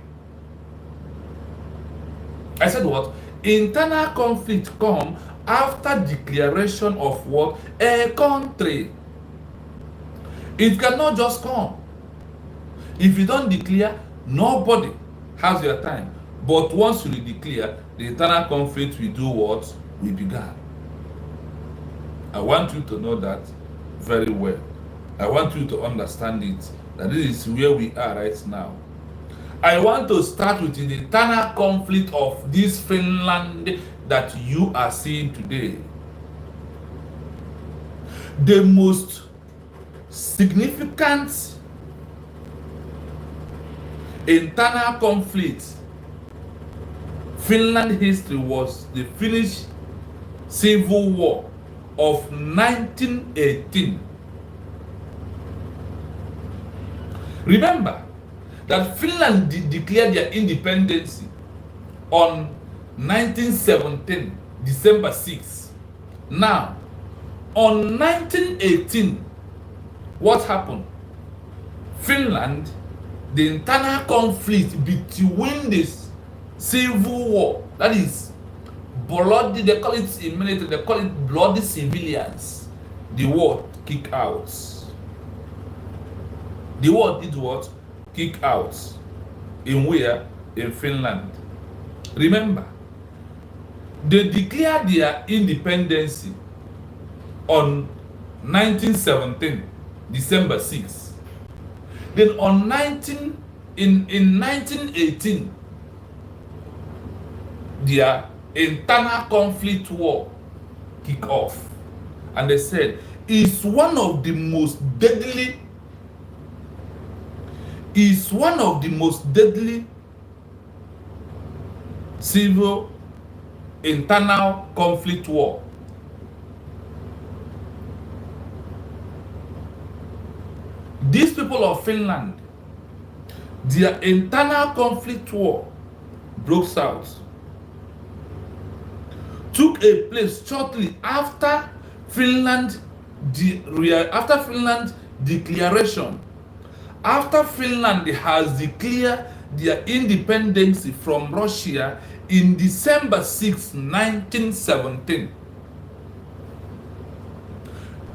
I said what? Internal conflict come after declaration of what? A country. It cannot just come. If you don't declare, nobody has your time. But once you declare, the internal conflict will do what? We began. I want you to know that very well. I want you to understand it, that this is where we are right now. I want to start with the internal conflict of this Finland that you are seeing today. The most significant internal conflict Finland history was the Finnish Civil War of 1918. Remember that Finland declared their independence on 1917, December 6. Now, on 1918, what happened? Finland, the internal conflict between this civil war, that is bloody, they call it in military, they call it bloody civilians. The war kick out. The war did what? Kick out. In where? In Finland. Remember, they declared their independence on 1917, December 6. Then on 1918, their internal conflict war kick off. And they said, it's one of the most deadly civil internal conflict war. These people of Finland, their internal conflict war broke out took a place shortly after Finland declaration. After Finland has declared their independence from Russia in December 6, 1917.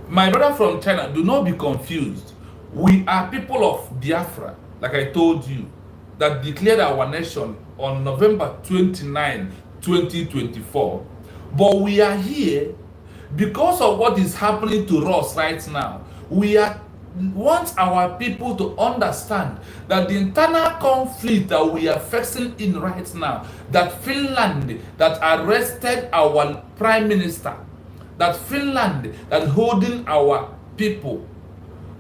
My brother from China, do not be confused. We are people of Biafra, like I told you, that declared our nation on November 29, 2024. But we are here because of what is happening to us right now. We want our people to understand that the internal conflict that we are facing in right now, that Finland that arrested our prime minister, that Finland that holding our people,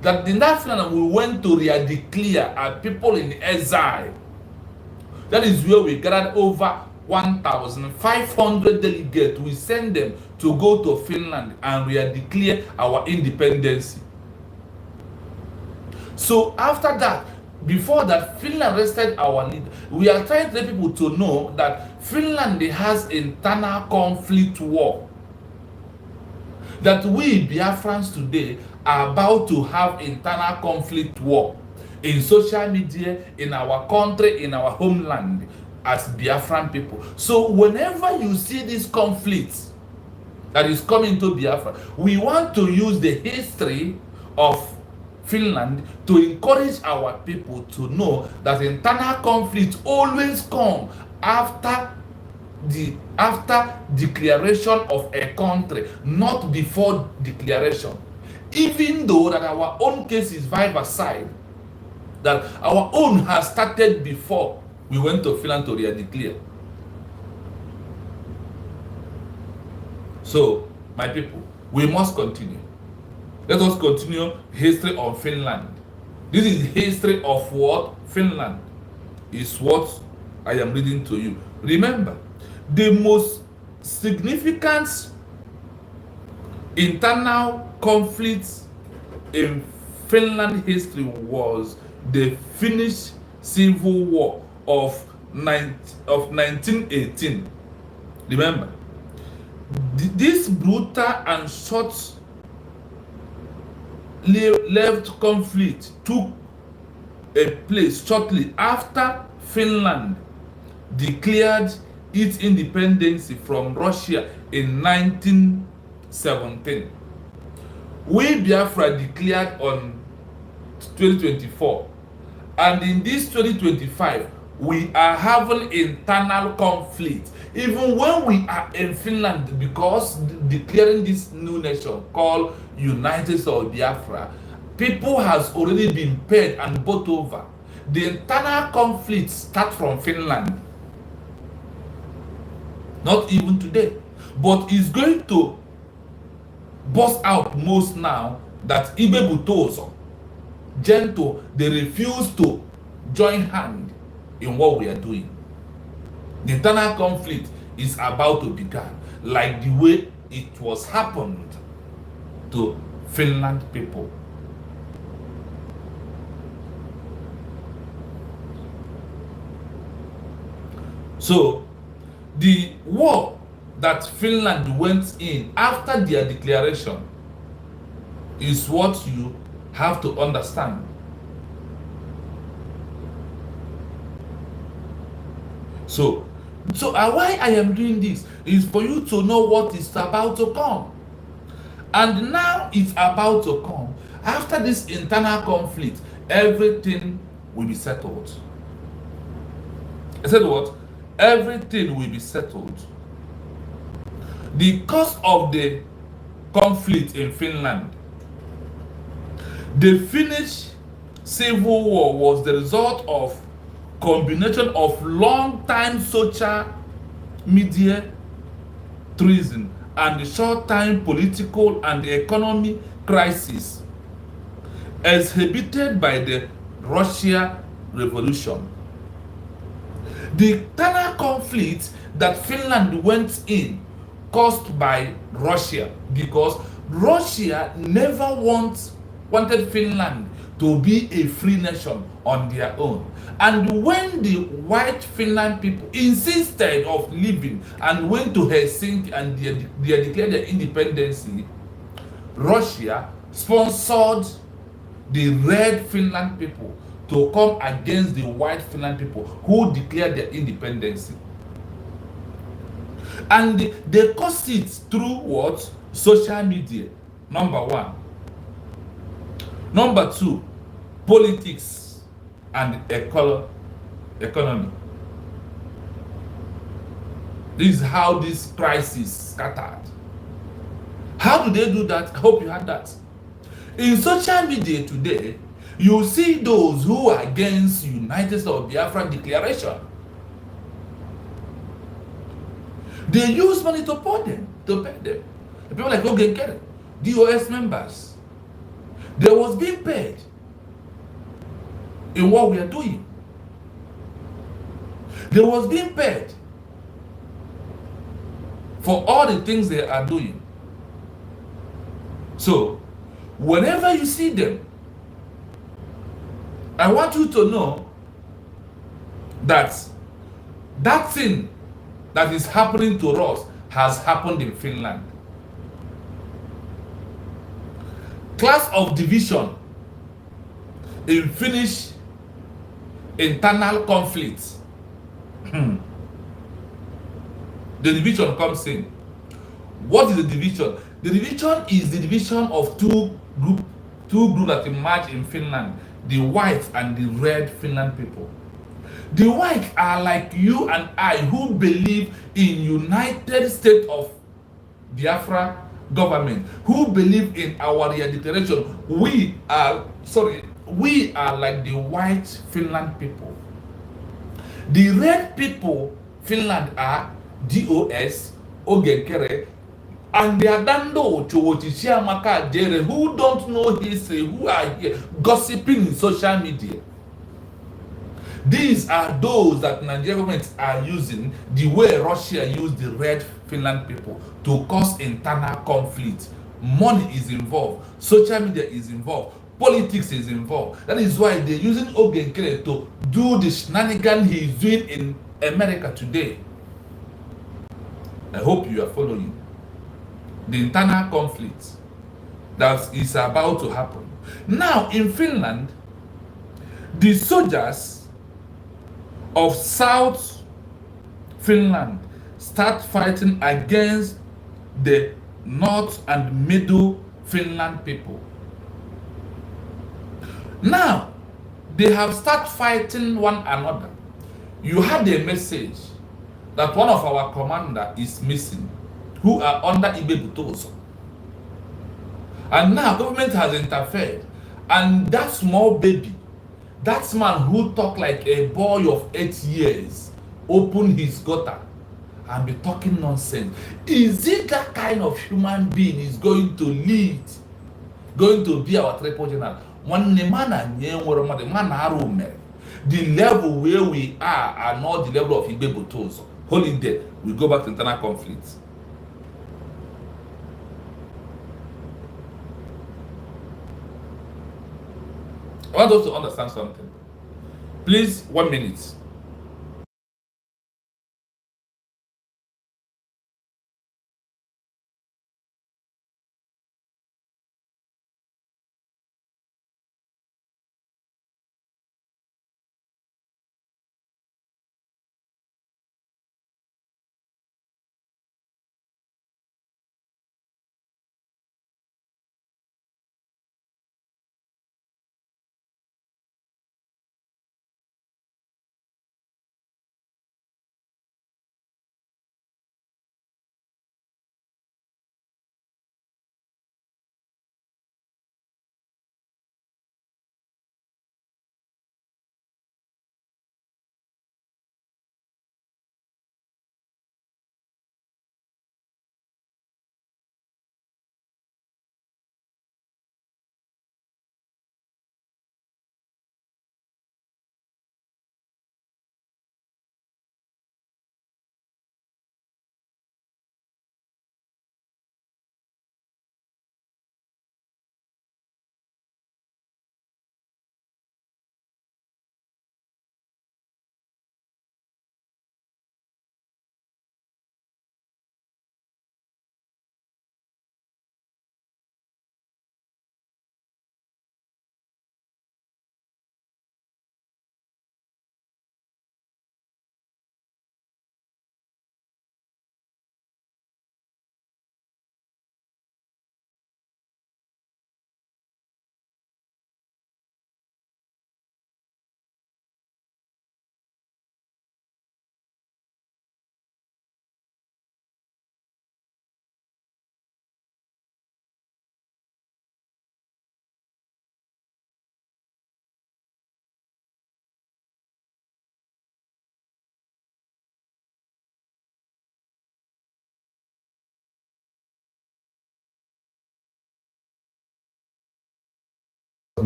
that in that Finland we went to declare our people in exile. That is where we gathered over 1,500 delegates. We send them to go to Finland and we declare our independence. So after that, before that, Finland arrested our leader. We are trying to let people to know that Finland has internal conflict war. That we Biafrans today are about to have internal conflict war in social media, in our country, in our homeland as Biafran people. So whenever you see this conflict that is coming to Biafra, we want to use the history of Finland to encourage our people to know that internal conflict always come after declaration of a country, not before declaration. Even though that our own case is vice versa, that our own has started before we went to Finland to declare. So, my people, we must continue. Let us continue history of Finland. This is history of what? Finland is what I am reading to you. Remember, the most significant internal conflicts in Finland history was the Finnish Civil War of 1918. Remember, this brutal and short-lived conflict took a place shortly after Finland declared its independence from Russia in 1917. We Biafra declared on 2024, and in this 2025 we are having internal conflict even when we are in Finland, because declaring this new nation called United States of Biafra, people has already been paid and bought over. The internal conflict start from Finland, not even today, but it's going to burst out most now that Ibe Butozo, Gento, they refuse to join hand in what we are doing. The internal conflict is about to begin, like the way it was happened to Finland people. So, the war that Finland went in after their declaration is what you have to understand. So why I am doing this is for you to know what is about to come. And now it's about to come. After this internal conflict, everything will be settled. I said what? Everything will be settled. The cause of the conflict in Finland, the Finnish Civil War, was the result of combination of long-time social media treason and the short-time political and economic crisis exhibited by the Russia Revolution. The internal conflict that Finland went in caused by Russia, because Russia never wanted Finland to be a free nation on their own. And when the white Finland people insisted of leaving and went to Helsinki and they declared their independence, Russia sponsored the red Finland people to come against the white Finland people who declared their independence. And they caused it through what? Social media, number one. Number two, politics and economy. This is how this crisis scattered. How do they do that? I hope you had that. In social media today, you see those who are against United States of Biafra declaration. They use money to pay them. The people like Ogenkere, DOS members. They was being paid in what we are doing. They was being paid for all the things they are doing. So, whenever you see them, I want you to know that that thing that is happening to us has happened in Finland. Class of division in Finnish internal conflict. The division comes in. What is the division? The division is the division of two groups that emerge in Finland, the white and the red Finland people. The white are like you and I who believe in United States of Biafra government, who believe in our declaration. We are like the white Finland people. The red people, Finland, are DOS, Ogenkere, and the Adando Chowochichiamaka Jere, who don't know history, who are here gossiping in social media. These are those that Nigerian governments are using the way Russia used the red Finland people to cause internal conflict. Money is involved, social media is involved, politics is involved. That is why they're using Ogenkere to do the shenanigan he's doing in America today. I hope you are following the internal conflict that is about to happen. Now in Finland, the soldiers of South Finland start fighting against the North and Middle Finland people. Now, they have started fighting one another. You had a message that one of our commander is missing, who are under Ibebutoso. And now government has interfered, and that small baby, that man who talked like a boy of 8 years, opened his gutter and be talking nonsense. Is it that kind of human being is going to lead, going to be our triple general? The level where we are not the level of Igbe Botozo. Hold it there. We go back to internal conflict. I want us to understand something. Please, 1 minute.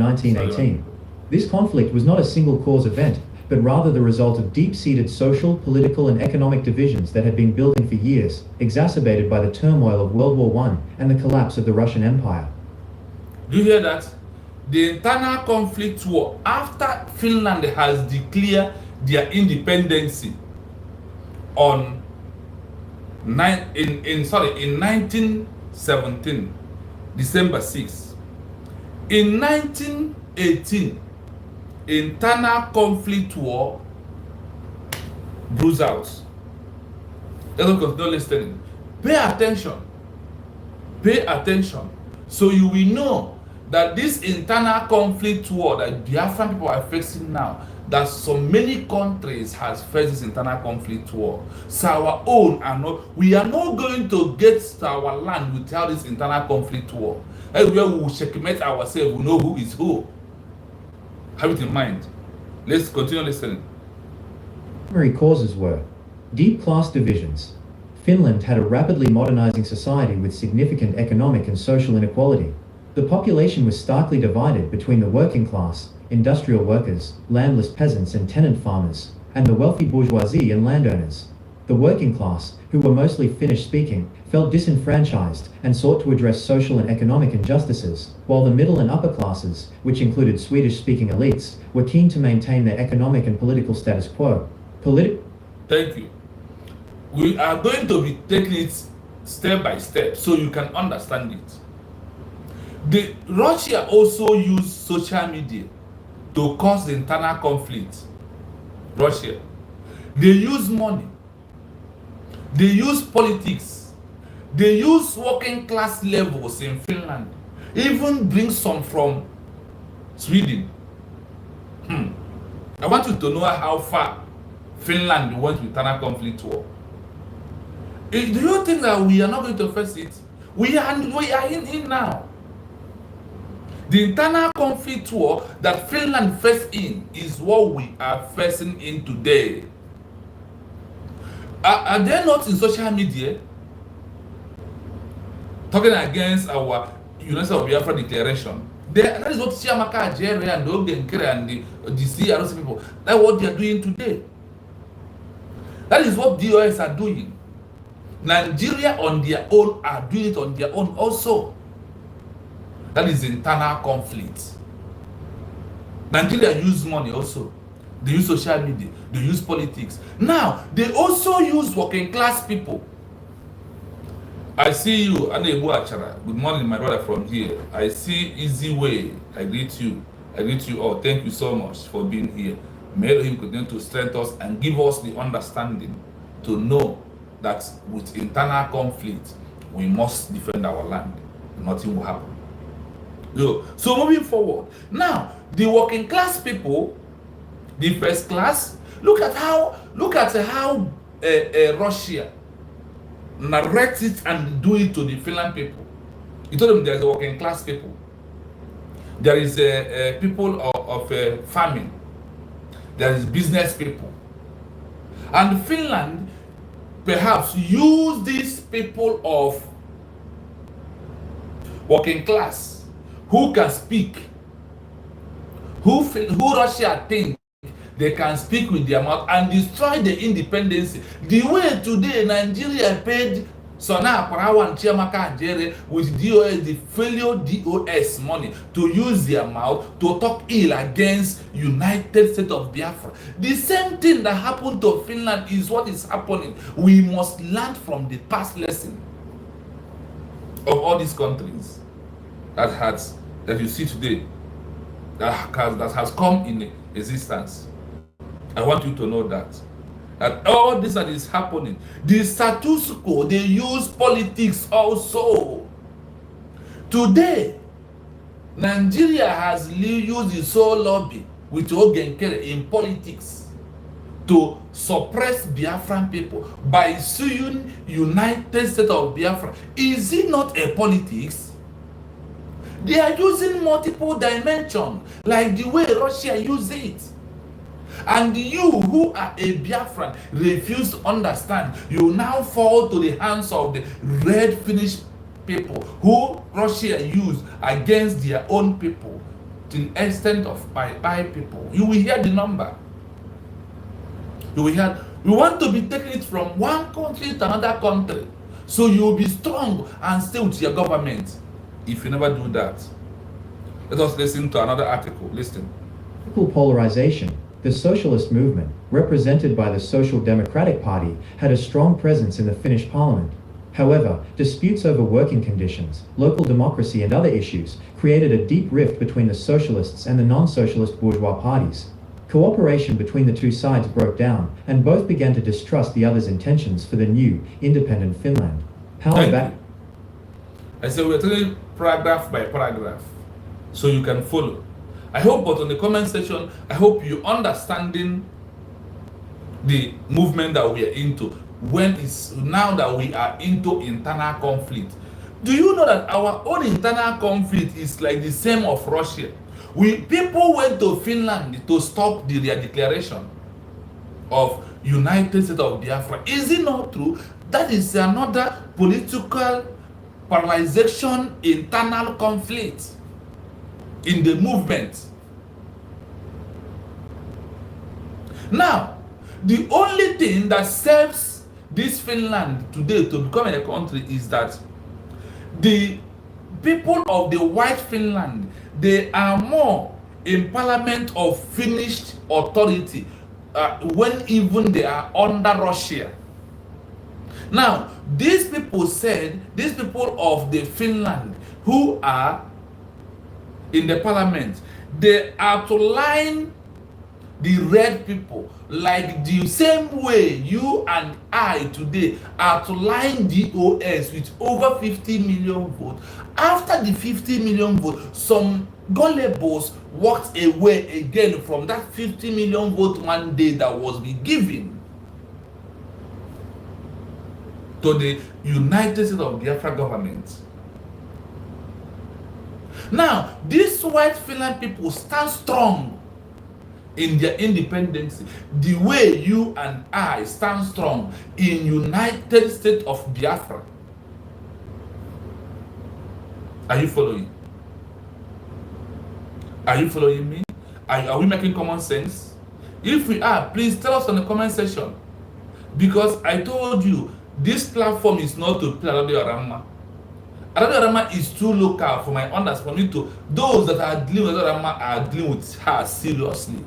1918. This conflict was not a single cause event, but rather the result of deep-seated social, political and economic divisions that had been building for years, exacerbated by the turmoil of World War I and the collapse of the Russian Empire. Do you hear that? The internal conflict war after Finland has declared their independence on in 1917, December 6. In 1918, internal conflict war brews out. Let us continue listening. Pay attention. Pay attention. So you will know that this internal conflict war that Biafran people are facing now, that so many countries has faced this internal conflict war. So our own are not, we are not going to get to our land without this internal conflict war. Everywhere we will checkmate ourselves, we know who is who. Have it in mind. Let's continue listening. Primary causes were deep class divisions. Finland had a rapidly modernizing society with significant economic and social inequality. The population was starkly divided between the working class, industrial workers, landless peasants and tenant farmers, and the wealthy bourgeoisie and landowners. The working class, who were mostly Finnish-speaking, felt disenfranchised and sought to address social and economic injustices, while the middle and upper classes, which included Swedish-speaking elites, were keen to maintain their economic and political status quo. Thank you. We are going to be taking it step by step so you can understand it. Russia also used social media to cause the internal conflict. Russia. They use money. They use politics. They use working class levels in Finland. Even bring some from Sweden. I want you to know how far Finland went with internal conflict war. Do you think that we are not going to face it? We are in now. The internal conflict war that Finland faced in is what we are facing in today. Are they not in social media talking against our United of Biafra declaration? That is what Chiamaka, Jerry, and Ogenkere and the CRC people, that's what they are doing today. That is what DOS are doing. Nigeria on their own are doing it on their own also. That is internal conflict. Nigeria use money also. They use social media. They use politics. Now, they also use working class people. I see you, Anebu Achara. Good morning, my brother from here. I see Easy Way. I greet you. I greet you all. Thank you so much for being here. May Him continue to strengthen us and give us the understanding to know that with internal conflict, we must defend our land. Nothing will happen. So moving forward, now the working class people, the first class, look at how Russia narrates it and do it to the Finland people. He told them there's a working class people, there is a people of farming, there is business people, and Finland perhaps use these people of working class who can speak, who Russia think they can speak with their mouth and destroy the independence. The way today Nigeria paid Sona Parawa and Chiamaka Jere with DOS, the failure DOS money, to use their mouth to talk ill against United States of Biafra. The same thing that happened to Finland is what is happening. We must learn from the past lesson of all these countries that you see today, that has come in existence. I want you to know that all this that is happening, the status quo, they use politics also. Today, Nigeria has used its whole lobby with Ogenkere in politics to suppress Biafran people by suing United States of Biafra. Is it not a politics? They are using multiple dimensions, like the way Russia uses it. And you who are a Biafran refuse to understand. You now fall to the hands of the red Finnish people who Russia used against their own people. to the extent of by people. You will hear the number. You will hear, we want to be taking it from one country to another country. So you will be strong and stay with your government. If you never do that, let us listen to another article. Listen. Political polarization. The socialist movement, represented by the Social Democratic Party, had a strong presence in the Finnish parliament. However, disputes over working conditions, local democracy and other issues created a deep rift between the socialists and the non-socialist bourgeois parties. Cooperation between the two sides broke down, and both began to distrust the other's intentions for the new, independent Finland. However, I said we're taking paragraph by paragraph, so you can follow. I hope, but on the comment section, I hope you understanding the movement that we are into. When it's now that we are into internal conflict. Do you know that our own internal conflict is like the same of Russia? People went to Finland to stop their declaration of United States of Biafra. Is it not true? That is another political polarization, internal conflict in the movement. Now, the only thing that saves this Finland today to become a country is that the people of the white Finland, they are more in parliament of Finnish authority when even they are under Russia. Now, these people said, these people of the Finland who are in the parliament, they are to line the red people like the same way you and I today are to line DOS with over 50 million votes. After the 50 million votes, some gullibles walked away again from that 50 million vote mandate that was being given to the United States of Biafra government. Now, these white Finland people stand strong in their independence the way you and I stand strong in United States of Biafra. Are you following? Are you following me? Are we making common sense? If we are, please tell us in the comment section. Because I told you, this platform is not to play Radio Rama. Radio Rama is too local for my understanding. For me to, those that are dealing with Radio Rama are dealing with her seriously.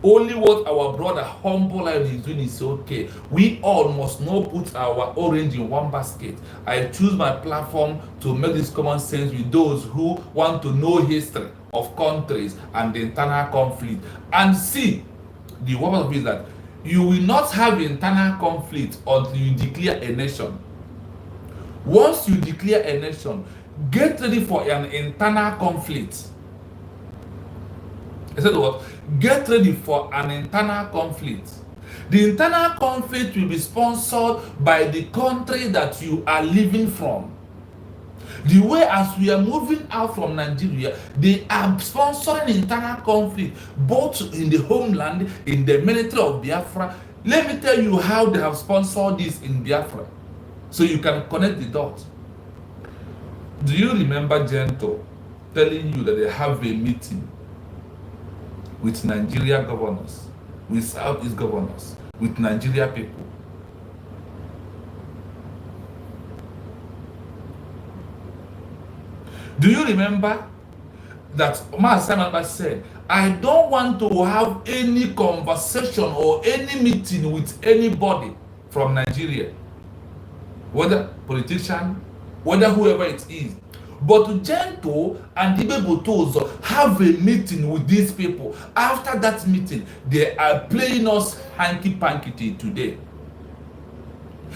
Only what our brother Humble Life is doing is okay. We all must not put our orange in one basket. I choose my platform to make this common sense with those who want to know history of countries and the internal conflict. And see, the one of it is that you will not have internal conflict until you declare a nation. Once you declare a nation, get ready for an internal conflict. I said what? Get ready for an internal conflict. The internal conflict will be sponsored by the country that you are living from. The way as we are moving out from Nigeria, they are sponsoring internal conflict, both in the homeland, in the military of Biafra. Let me tell you how they have sponsored this in Biafra, so you can connect the dots. Do you remember Gento telling you that they have a meeting with Nigeria governors, with Southeast governors, with Nigeria people? Do you remember that Omar Simon said, I don't want to have any conversation or any meeting with anybody from Nigeria, whether politician, whether whoever it is. But Gento and Ibe Botozo have a meeting with these people. After that meeting, they are playing us hanky-panky today.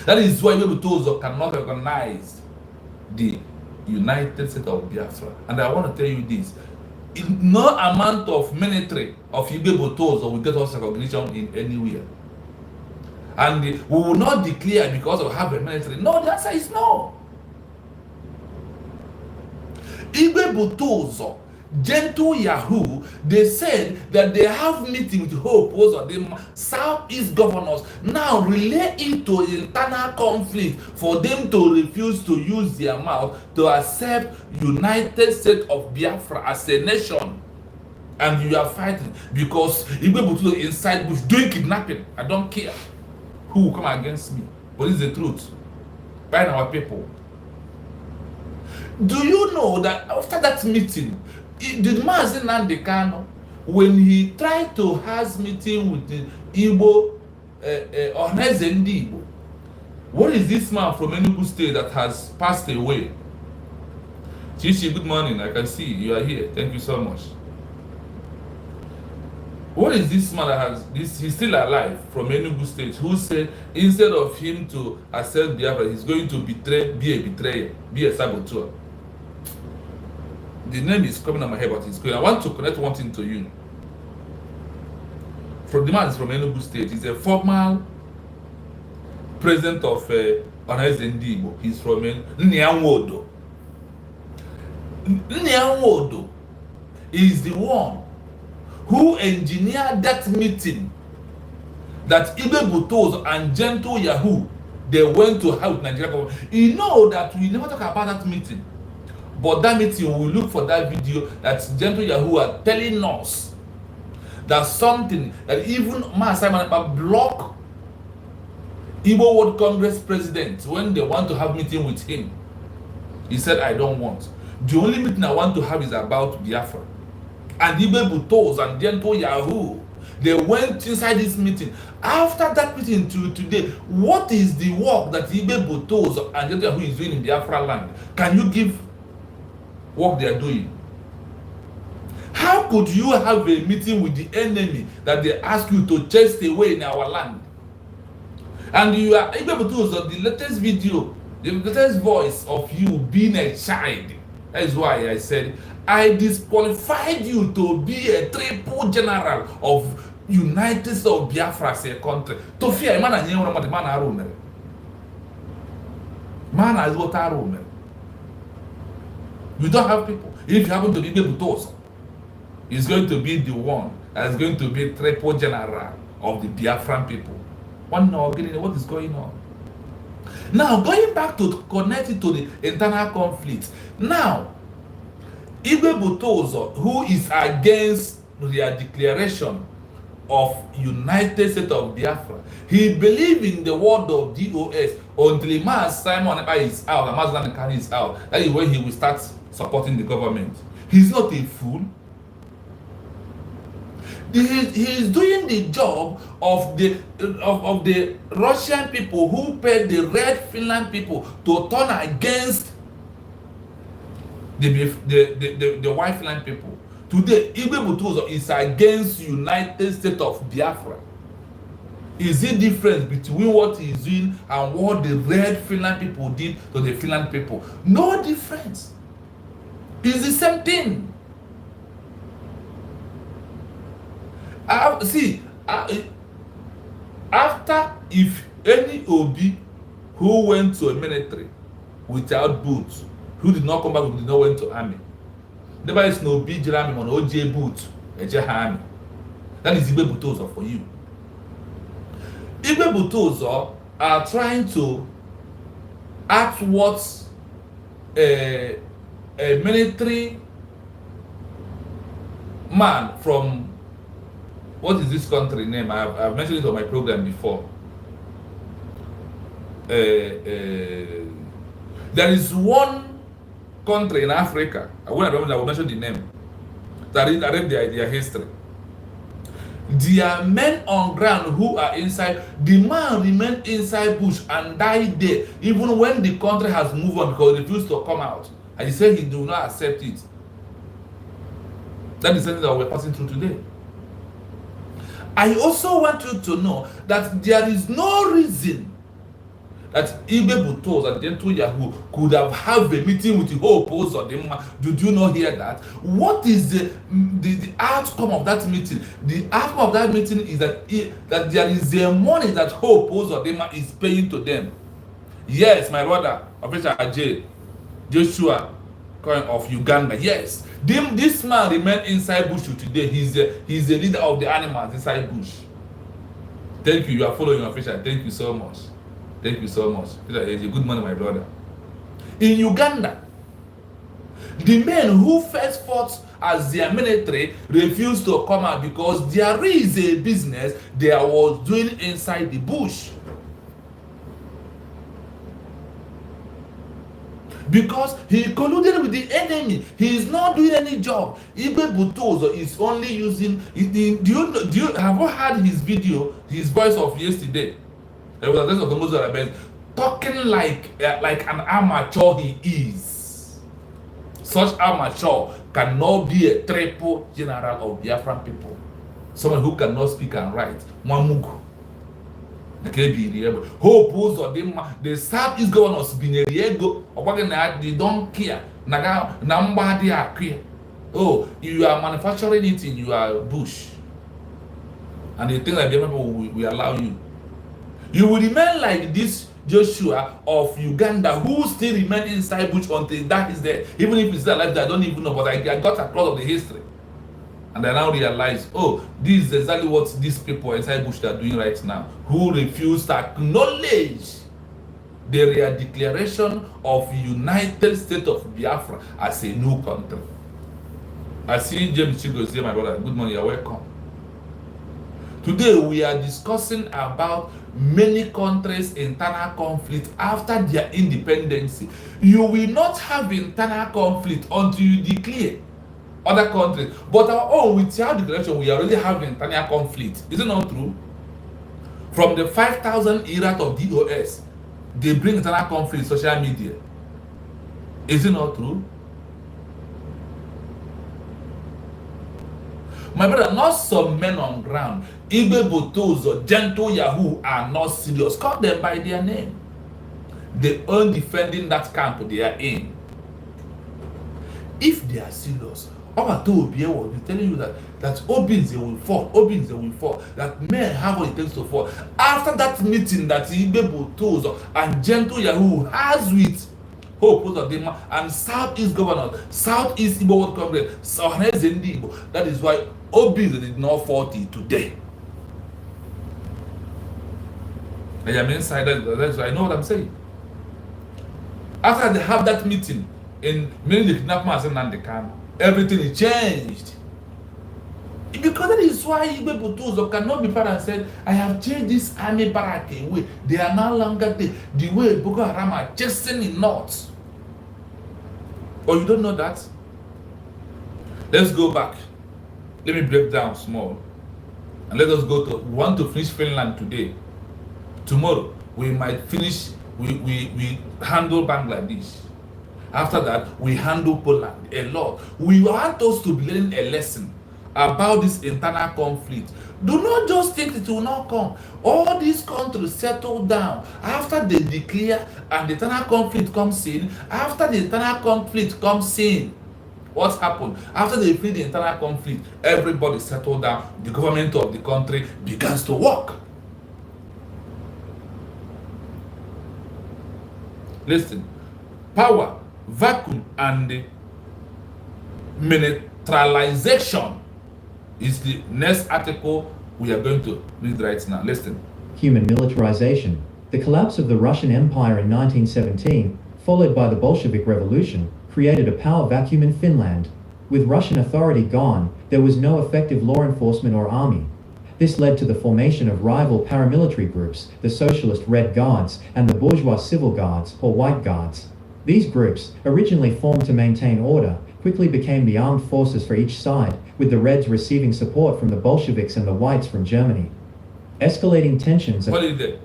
That is why Ibe Botozo cannot recognize the United States of Biafra. And I want to tell you this. No amount of military of Ibe Botozo will get us recognition in anywhere. And we will not declare because of having military. No, the answer is no. Ibe Botozo, Gentle Yahoo, they said that they have meeting with Hope, the Southeast governors, now relay into internal conflict for them to refuse to use their mouth to accept United States of Biafra as a nation. and you are fighting because Igwe Butuzo inside bush doing kidnapping. I don't care who will come against me, but it's the truth. Find our people. Do you know that after that meeting, the Mazi Nnamdi Kanu, when he tried to have meeting with the Igbo Ohanaeze Ndi Igbo, what is this man from Enugu State that has passed away? Chichi, good morning. I can see you are here. Thank you so much. What is this man that has this? He's still alive from Enugu State, who said instead of him to accept Biafra, he's going to be a betrayer, be a saboteur. The name is coming on my head, but it's going. I want to connect one thing to you. From the man is from Enugu State. He's a former president of Ohanaeze Ndi Igbo. He's from Nyanwodo. Nyanwodo is the one who engineered that meeting that Igwe Butozo and Gentle Yahoo they went to have with Nigeria government. You know that we never talk about that meeting, but that meeting we look for that video that Gentle Yahoo are telling us that something that even Simon block Igbo World Congress president when they want to have meeting with him. He said, I don't want. The only meeting I want to have is about Biafra. And Igwe Butozo and Gentle Yahoo, they went inside this meeting. After that meeting to today, what is the work that Igwe Butozo and Gentle Yahoo is doing in Biafra land? Can you give what they are doing? How could you have a meeting with the enemy that they ask you to chase away in our land? And you are Igwe Butozo, the latest video, the latest voice of you being a child. That is why I said I disqualified you to be a triple general of United States of Biafra as a country. To fear man and man man is what I room. You don't have people. If you happen to be Igwe Butozo, he's going to be the one that is going to be triple general of the Biafran people. One now, what is going on? Now, going back to connect it to the internal conflict. Now, Igwe Butozo, who is against their declaration of United States of Biafra, he believes in the word of DOS until Simon is out, and Mazi Nnamdi is out. That is when he will start supporting the government. He's not a fool. He is doing the job of the Russian people who paid the Red Finland people to turn against the White Finland people. Today, Igwe Butozo is against United States of Biafra. Is it difference between what he is doing and what the Red Finland people did to the Finland people? No difference. It's the same thing. After if any OB who went to a military without boots, who did not come back, who did not went to army, there is no big army on OJ boot, a army. That is Igwe Butozo for you. Igwe Butozo are trying to act what a military man from what is this country name? I've mentioned it on my program before. There is one country in Africa, I will mention the name, that I read their history. There are men on ground who are inside. The man remained inside bush and died there, even when the country has moved on because he refused to come out. And he said he do not accept it. That is something that we're passing through today. I also want you to know that there is no reason that Igwe Butozo and Gentle Yahoo could have a meeting with the whole opposer. Did you not hear that? What is the outcome of that meeting? The outcome of that meeting is that there is the money that whole opposer is paying to them. Yes, my brother, Officer Ajay, Joshua of Uganda. Yes, this man remained inside bush today. He's the leader of the animals inside bush. Thank you. You are following official. Thank you so much. Thank you so much. It's a good morning, my brother. In Uganda, The men who first fought as their military refused to come out because there is a business they was doing inside the bush. Because he colluded with the enemy. He is not doing any job. Ibe Butozo is only using. Do you have you heard his video, his voice of yesterday? It was address of the Muslim talking like an amateur he is. Such amateur cannot be a triple general of Biafran people. Someone who cannot speak and write. Mamugu. Hope or the Southeast governors Bineriego or they don't care. Number they are clear. Oh, you are manufacturing it in your bush. And they think that the people will allow you. You will remain like this Joshua of Uganda who still remain inside bush until that is there. Even if it's there like that, I don't even know, but I got across of the history. And I now realize, oh, this is exactly what these people inside bush are doing right now, who refuse to acknowledge the declaration of United States of Biafra as a new country. I see James Chigo say, my brother, good morning, you're welcome. Today we are discussing about many countries' internal conflict after their independence. You will not have internal conflict until you declare other countries, but our own, with our declaration, we already have internal conflict. Is it not true? From the 5,000 era of DOS, they bring internal conflict in social media. Is it not true? My brother, not some men on ground, Igbe Botozo, Gentle Yahoo are not serious. Call them by their name. They aren't defending that camp they are in. If they are serious, Obatoobie will be telling you that Obinze will fall, that men have what it takes to fall. After that meeting that Igbe Botozo and Gentle Yahoo has with Hope Uzodinma and Southeast Governor, Southeast Igbo World Congress, that is why Obinze did not fall till today. I am inside that, I know what I'm saying. After they have that meeting in many kidnappers and the camp, everything is changed. Because that is why Igbe Botozo cannot be part and said, I have changed this army barrack away. They are no longer the way Boko Haram are chasing in north. Or you don't know that? Let's go back. Let me break down small. And let us go to, we want to finish Finland today. Tomorrow, we might finish, we handle Bangladesh. After that, we handle Poland a lot. We want us to be learning a lesson about this internal conflict. Do not just think it will not come. All these countries settle down after they declare and the internal conflict comes in. After the internal conflict comes in, what happened? After they finish the internal conflict, everybody settled down. The government of the country begins to work. Listen, power, vacuum, and militarization is the next article we are going to read right now. Listen. Human militarization. The collapse of the Russian Empire in 1917, followed by the Bolshevik Revolution, created a power vacuum in Finland. With Russian authority gone, there was no effective law enforcement or army. This led to the formation of rival paramilitary groups, the Socialist Red Guards and the Bourgeois Civil Guards, or White Guards. These groups, originally formed to maintain order, quickly became the armed forces for each side, with the Reds receiving support from the Bolsheviks and the Whites from Germany. Escalating tensions... What is it?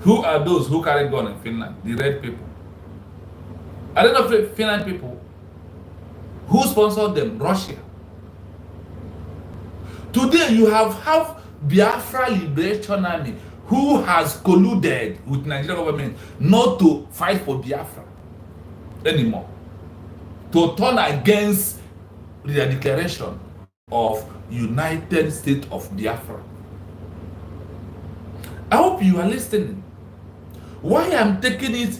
Who are those who carry gun in Finland? The red people. I don't know if Finland people. Who sponsored them? Russia. Today you have Biafra Liberation Army who has colluded with Nigerian government not to fight for Biafra anymore, to turn against the declaration of United States of Biafra. I hope you are listening. Why I'm taking it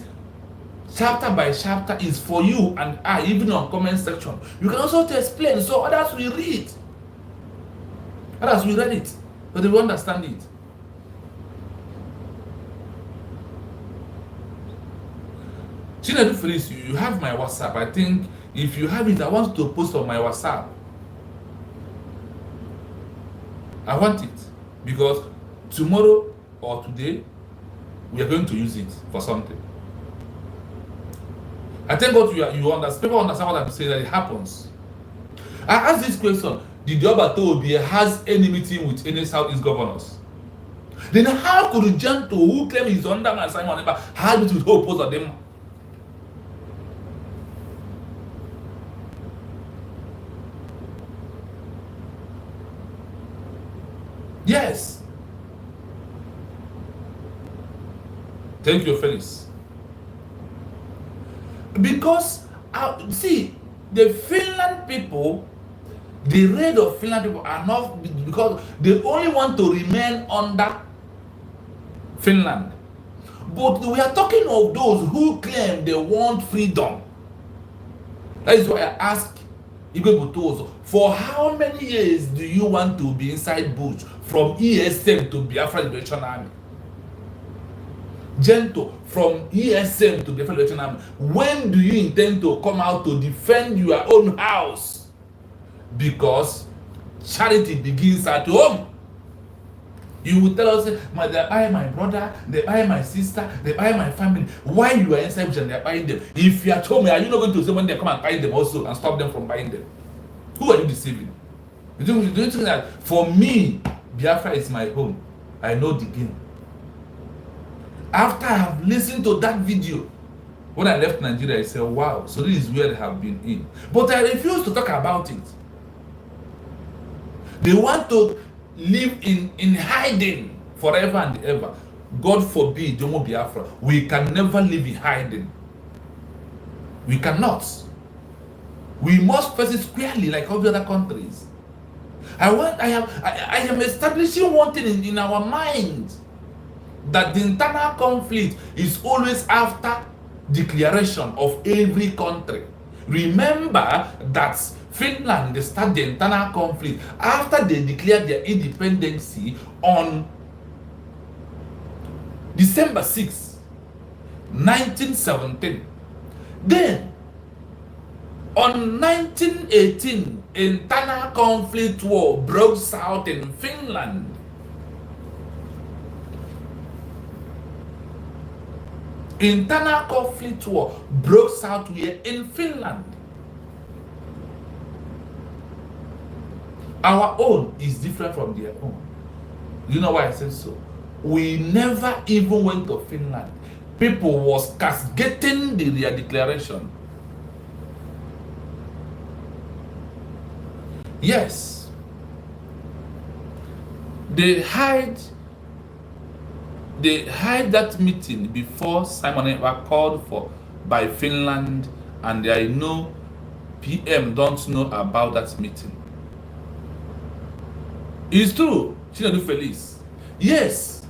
chapter by chapter is for you and I, even on comment section. You can also explain so others will read. Others will read it, but they will understand it. Chinedu Felix, you have my WhatsApp. I think if you have it, I want to post on my WhatsApp. I want it because tomorrow or today we are going to use it for something. I think what you understand. People understand what I'm saying, that it happens. I asked this question: did Obato Obi has any meeting with any Southeast governors? Then how could Gento, who claim he's under my assignment, have it with whole post of them? Yes. Thank you, Felix. Because, see, the Finland people, the raid of Finland people are not, because they only want to remain under Finland. But we are talking of those who claim they want freedom. That is why I ask Igwe Butozo, for how many years do you want to be inside bush from ESM to Biafra Liberation Army? Gento, from ESM to Biafra Liberation Army, when do you intend to come out to defend your own house? Because charity begins at home. You will tell us, they buy my brother, they buy my sister, they buy my family. Why you are inside bush and they are buying them? If you are told me, are you not going to say when they come and buy them also and stop them from buying them? Who are you deceiving? You don't think that for me, Biafra is my home. I know the game. After I have listened to that video, when I left Nigeria, I said, wow, so this is where they have been in. But I refuse to talk about it. They want to live in hiding forever and ever. God forbid, Jomo Biafra. We can never live in hiding. We cannot. We must face it squarely like all the other countries. I am establishing one thing in our minds, that the internal conflict is always after declaration of every country. Remember that Finland, they start the internal conflict after they declared their independence on December 6, 1917. Then, on 1918, internal conflict war broke out in Finland. Internal conflict war broke out here in Finland. Our own is different from their own. You know why I said so? We never even went to Finland. People was castigating their declaration. Yes. They hide that meeting before Simon ever called for by Finland, and I know PM don't know about that meeting. It's true, Chinedu Felix. Yes,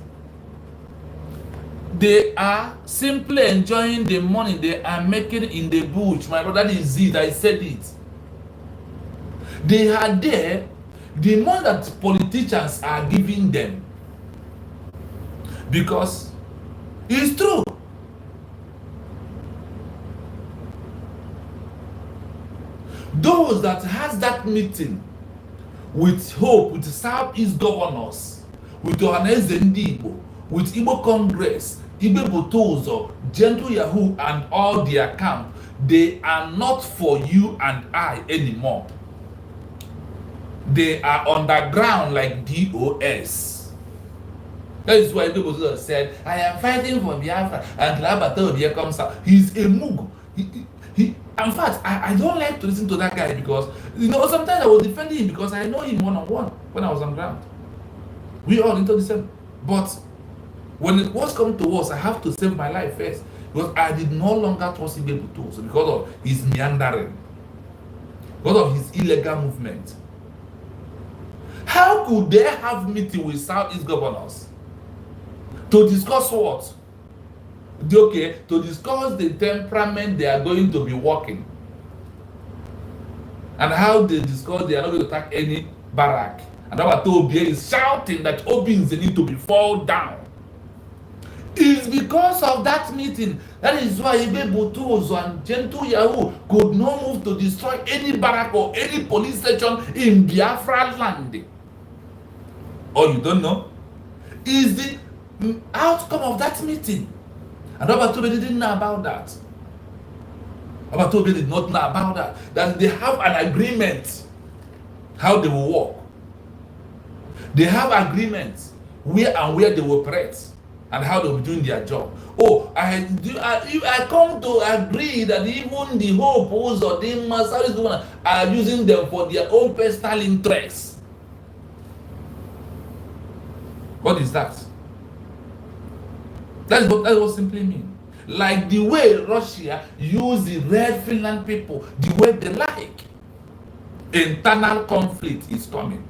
they are simply enjoying the money they are making in the bush. My brother, that is it. I said it. They are there. The money that politicians are giving them, because it's true. Those that has that meeting with Hope, with the Southeast governors, with Johannes Ndibo, with Igbo Congress, Igbo Botozo, Gentle Yahoo, and all their camp, they are not for you and I anymore. They are underground like DOS. That is why Igbo Botozo said, I am fighting for Biafra, and Labato Obia comes out. He's a Mugu. In fact, I don't like to listen to that guy because, you know, sometimes I was defending him because I know him one-on-one when I was on ground. We all into the same. But when it was come to us, I have to save my life first because I did no longer trust him able to, so because of his meandering, because of his illegal movement. How could they have meeting with Southeast governors to discuss what? Okay, to discuss the temperament they are going to be working and how they discuss they are not going to attack any barrack. And our Obi is shouting that Obi is need to be fall down. It's because of that meeting That is why Igbe Botozo and Gentle Yahoo could not move to destroy any barrack or any police station in Biafra land. Or you don't know? Is the outcome of that meeting. And Robert Tobe didn't know about that. Robert Tobe did not know about that. That they have an agreement how they will work. They have agreements where they will operate and how they will be doing their job. Oh, I come to agree that even the Hopos or the Masaris are using them for their own personal interests. What is that? That's what simply means. Like the way Russia use the red Finland people, the way they like. Internal conflict is coming.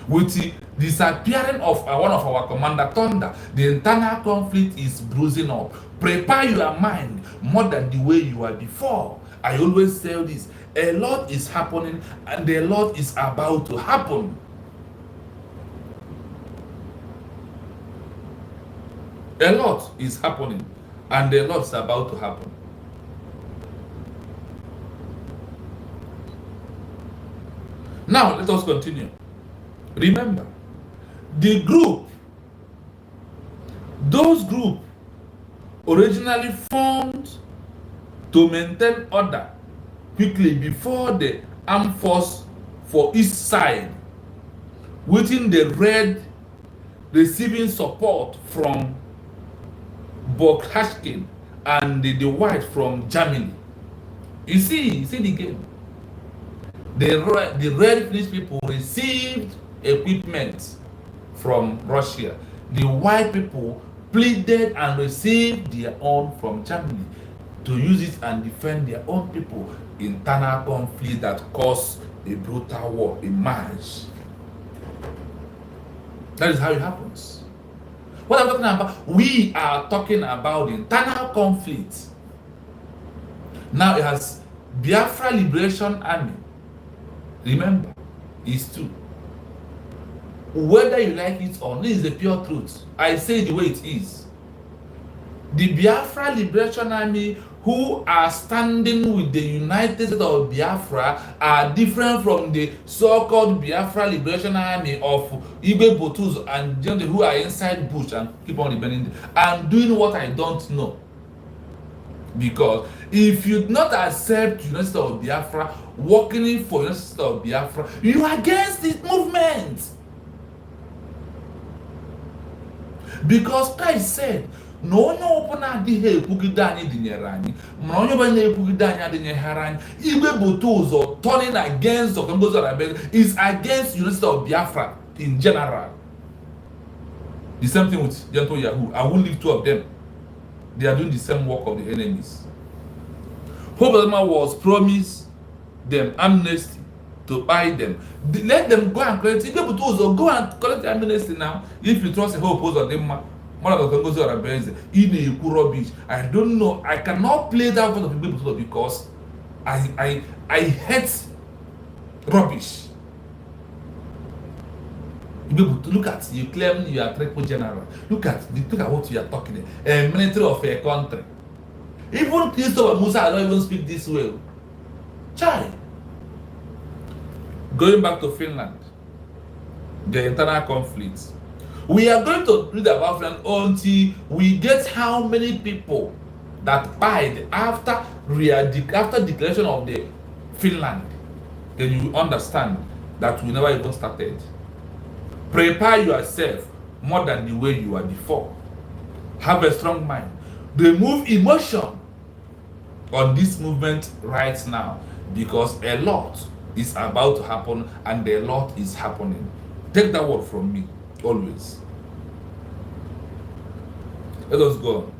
With the disappearing of one of our commander Thunder, the internal conflict is bruising up. Prepare your mind more than the way you were before. I always say this. A lot is happening and a lot is about to happen. A lot is happening and a lot is about to happen. Now let us continue. Remember, those groups originally formed to maintain order quickly before the armed force for east side, within the red receiving support from Bokhashkin and the white from Germany. You see the game. The red Finnish people received equipment from Russia. The white people pleaded and received their own from Germany to use it and defend their own people. Internal conflict that caused a brutal war emerged. That is how it happens. What I'm talking about, we are talking about internal conflict. Now it has Biafra Liberation Army. Remember, it's two. Whether you like it or not, this is the pure truth. I say the way it is. The Biafra Liberation Army, who are standing with the United States of Biafra, are different from the so-called Biafra Liberation Army of Igbe Botozo and John who are inside bush and keep on rebelling and doing what I don't know. Because if you do not accept United States of Biafra, working for United States of Biafra, you are against this movement. Because Christ said, no open adịghị ekwugide anyị dịnyere anyị mana onye ọbụla na-ekwugide anyị adịnyeghara anyị. Igwe Botozo turning against is against United States of Biafra in general. The same thing with Gentle Yahoo. I won't leave two of them. They are doing the same work of the enemies. Hope was promised them amnesty to buy them. Let them go and collect. Igwe Botozo, go and collect the amnesty now. If you trust the Hope of them, rubbish. I don't know. I cannot play that for the people because I hate rubbish. Look at you claim you are triple general. Look at what you are talking. A military of a country. Even Christopher Musa don't even speak this way. Chai. Going back to Finland, the internal conflicts. We are going to read about Finland until we get how many people that died after declaration of the Finland. Then you understand that we never even started. Prepare yourself more than the way you were before. Have a strong mind. Remove emotion on this movement right now because a lot is about to happen and a lot is happening. Take that word from me. Always. Let us go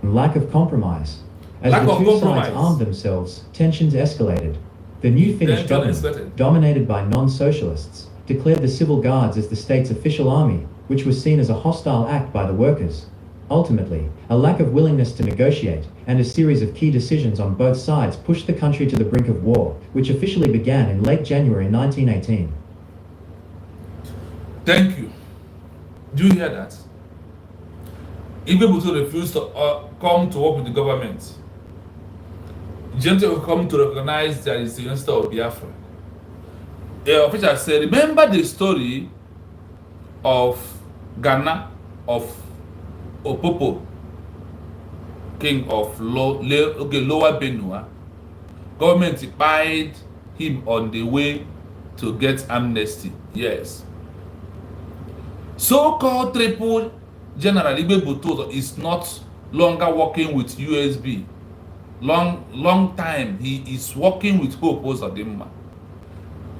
on. Lack of compromise. As the two sides armed themselves, tensions escalated. The new Finnish government, dominated by non-socialists, declared the civil guards as the state's official army, which was seen as a hostile act by the workers. Ultimately, a lack of willingness to negotiate and a series of key decisions on both sides pushed the country to the brink of war, which officially began in late January 1918. Thank you. Do you hear that? Igwe Butu refused to come to work with the government. Gentlemen will come to recognize there is the University of Biafra. The official said, remember the story of Ghana, of Opopo, king of Lower Benua. Government pied him on the way to get amnesty. Yes. So-called triple General Igwe Butu is not longer working with USB. Long time he is working with Hope Ozodimma.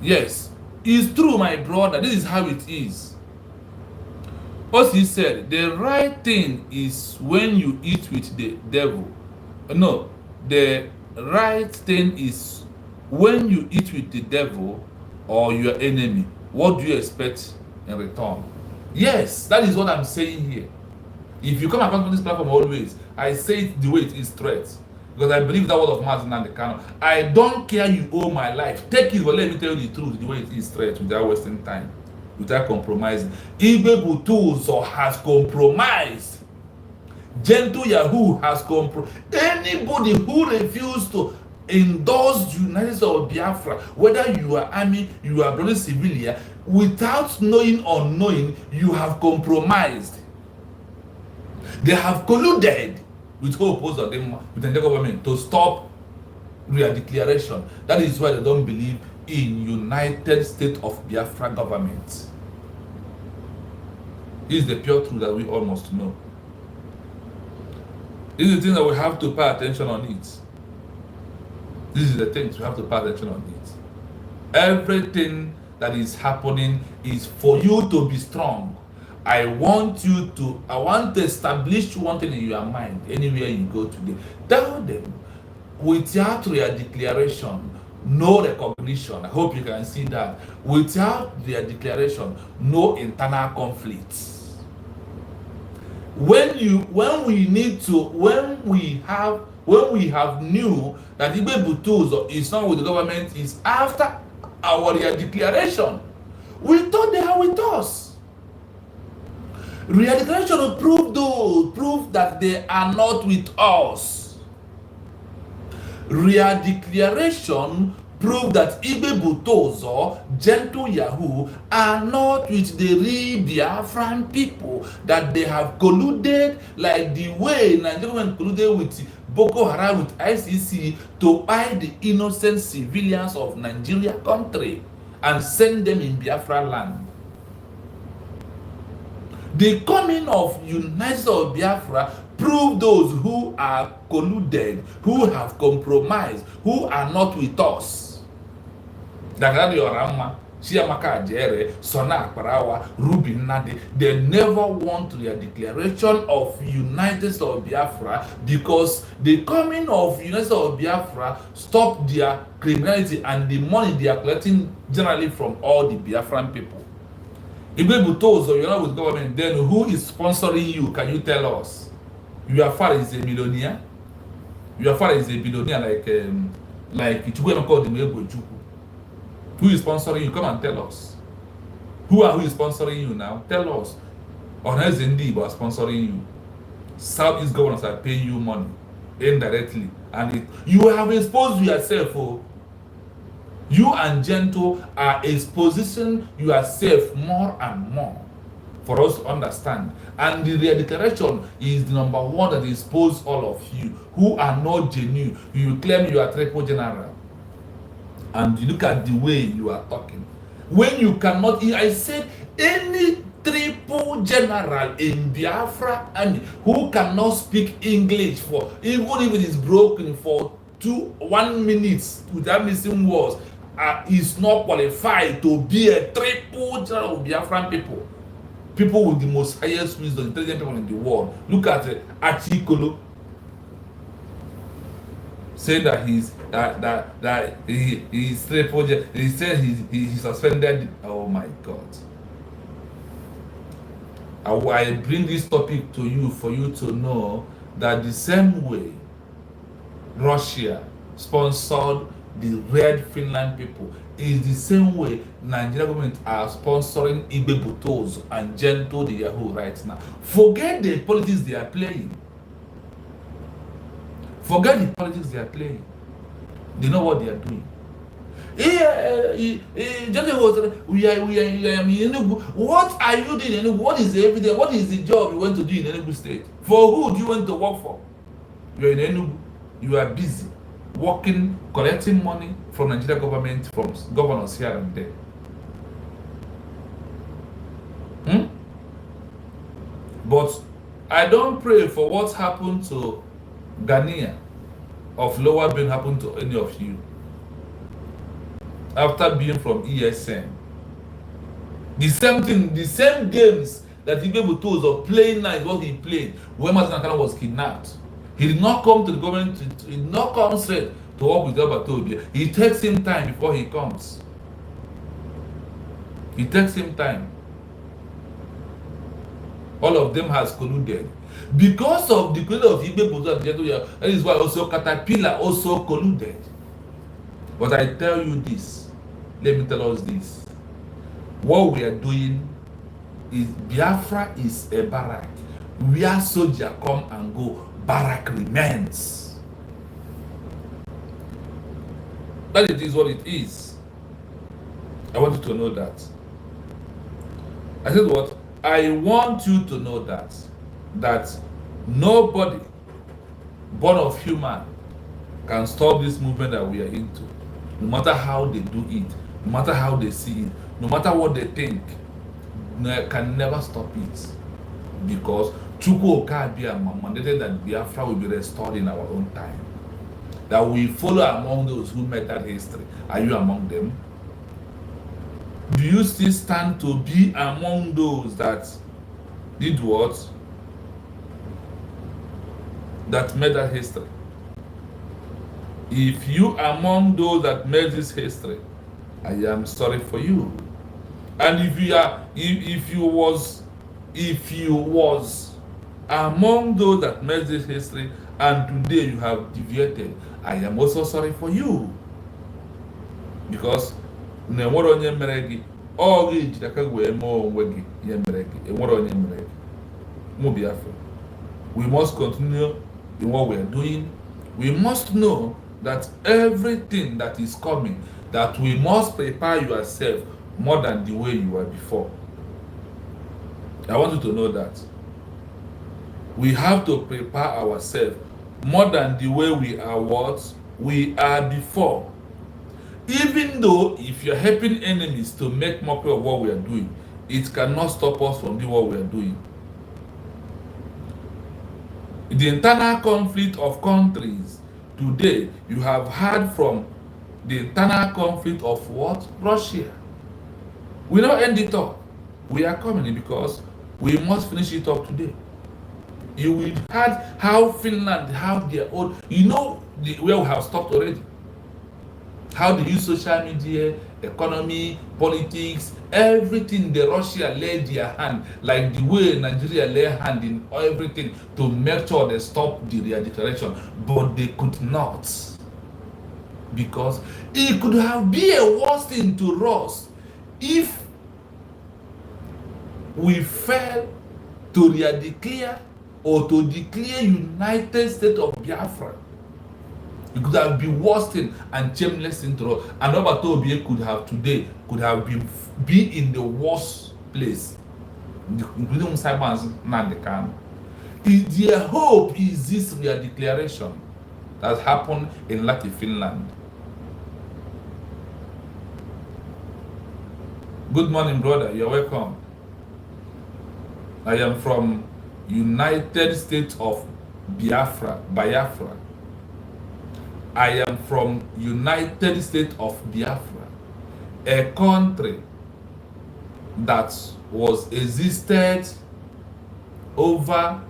Yes, it's true, my brother. This is how it is. As he said, the right thing is when you eat with the devil. No, the right thing is when you eat with the devil or your enemy. What do you expect in return? Yes, that is what I'm saying here. If you come across this platform always, I say it the way it is straight. Because I believe that word of Martin and the canon. I don't care you owe my life. Take it, but let me tell you the truth, the way it is straight, without wasting time, without compromising. Igwe Butu has compromised. Gentle Yahoo has compromised. Anybody who refused to endorse the United States of Biafra, whether you are army, you are bloody civilian, without knowing or knowing, you have compromised. They have colluded with who opposed them with the government to stop real declaration. That is why they don't believe in United States of Biafra government. This is the pure truth that we all must know. This is the thing that we have to pay attention on it. This is the things we have to pay attention on it. Everything that is happening is for you to be strong. I want to establish one thing in your mind anywhere you go today. Tell them, without their declaration, no recognition. I hope you can see that. Without their declaration, no internal conflicts. When we have knew that Igwe Butu is not with the government is after our declaration. We thought they are with us. Real declaration will prove that they are not with us. Real declaration prove that Igwe Butu, Gentle Yahoo, are not with the real Biafran people, that they have colluded like the way Nigerian colluded with Boko Haram, with ICC, to buy the innocent civilians of Nigeria country and send them in Biafra land. The coming of United States of Biafra prove those who are colluded, who have compromised, who are not with us. Dagadi Orama, Chiamaka Jere, Sona Akparawa, Ruben Nadi, they never want their declaration of United States of Biafra because the coming of United States of Biafra stop their criminality and the money they are collecting generally from all the Biafran people. If you're not with government, then who is sponsoring you? Can you tell us? Your father is a millionaire. Your father is a billionaire like who is sponsoring you? Come and tell us. Who is sponsoring you now? Tell us. Or has indeed are sponsoring you. Southeast governors are paying you money indirectly, and you have exposed yourself. Oh. You and Gentle are exposing yourself more and more for us to understand. And the real declaration is the number one that exposes all of you who are not genuine. You claim you are triple general. And you look at the way you are talking. When you cannot, I said, any triple general in Biafra army who cannot speak English for, even if it is broken for 1 minute without missing words, is not qualified to be a triple general of Biafran people. People with the most highest wisdom, intelligent people in the world. Look at Achikolo, saying that he's triple. He said he suspended. Oh my God! I bring this topic to you for you to know that the same way Russia sponsored the red Finland people is the same way Nigerian government are sponsoring Igbe Butos and Gento the Yahoo right now. Forget the politics they are playing. Forget the politics they are playing. They know what they are doing. What are you doing in Enugu? What is the evidence? What is the job you want to do in Enugu State? For who do you want to work for? You are in Enugu. You are busy working, collecting money from Nigerian government, from governors here and there. But I don't pray for what happened to Ghanaian of Lower Benin happen to any of you after being from ESN. The same thing, the same games that he gave to us of playing night, what he played when Martin Akana was kidnapped. He did not come to the government, he did not come straight to work with Obatobia. He takes him time before he comes. It takes him time. All of them has colluded. Because of the colluded of Igbe Bozo and Gento, that is why also Caterpillar also colluded. But I tell you this, let me tell us this. What we are doing is Biafra is a barrack. Where soldiers come and go, barrack remains. That it is what it is. I want you to know that. I said what? I want you to know that nobody born of human can stop this movement that we are into. No matter how they do it, no matter how they see it, no matter what they think, can never stop it. Because Chukwu Okabia mandated that Biafra will be restored in our own time. That we follow among those who made that history. Are you among them? Do you still stand to be among those that did what? That made that history? If you among those that made this history, I am sorry for you. And if you was among those that made this history and today you have deviated, I am also sorry for you. Because we must continue in what we are doing. We must know that everything that is coming, that we must prepare yourself more than the way you were before. I want you to know that we have to prepare ourselves more than the way we are what we are before. Even though if you're helping enemies to make mockery of what we are doing, it cannot stop us from doing what we are doing. The internal conflict of countries today, you have heard from the internal conflict of what? Russia. We don't end it up. We are coming because we must finish it up today. You will heard how Finland have their own, you know where we have stopped already. How they use social media, economy, politics, everything the Russia laid their hand, like the way Nigeria lay hand in everything to make sure they stop the declaration, but they could not. Because it could have been a worse thing to us if we fail to declare or to declare United States of Biafra. It could have been worse thing and shameless thing to us. And Obatobia could have today be in the worst place, including Cyber's Nandekan. Their hope is this real declaration that happened in Latin Finland. Good morning, brother. You're welcome. I am from United States of Biafra. I am from United States of Biafra, a country that was existed over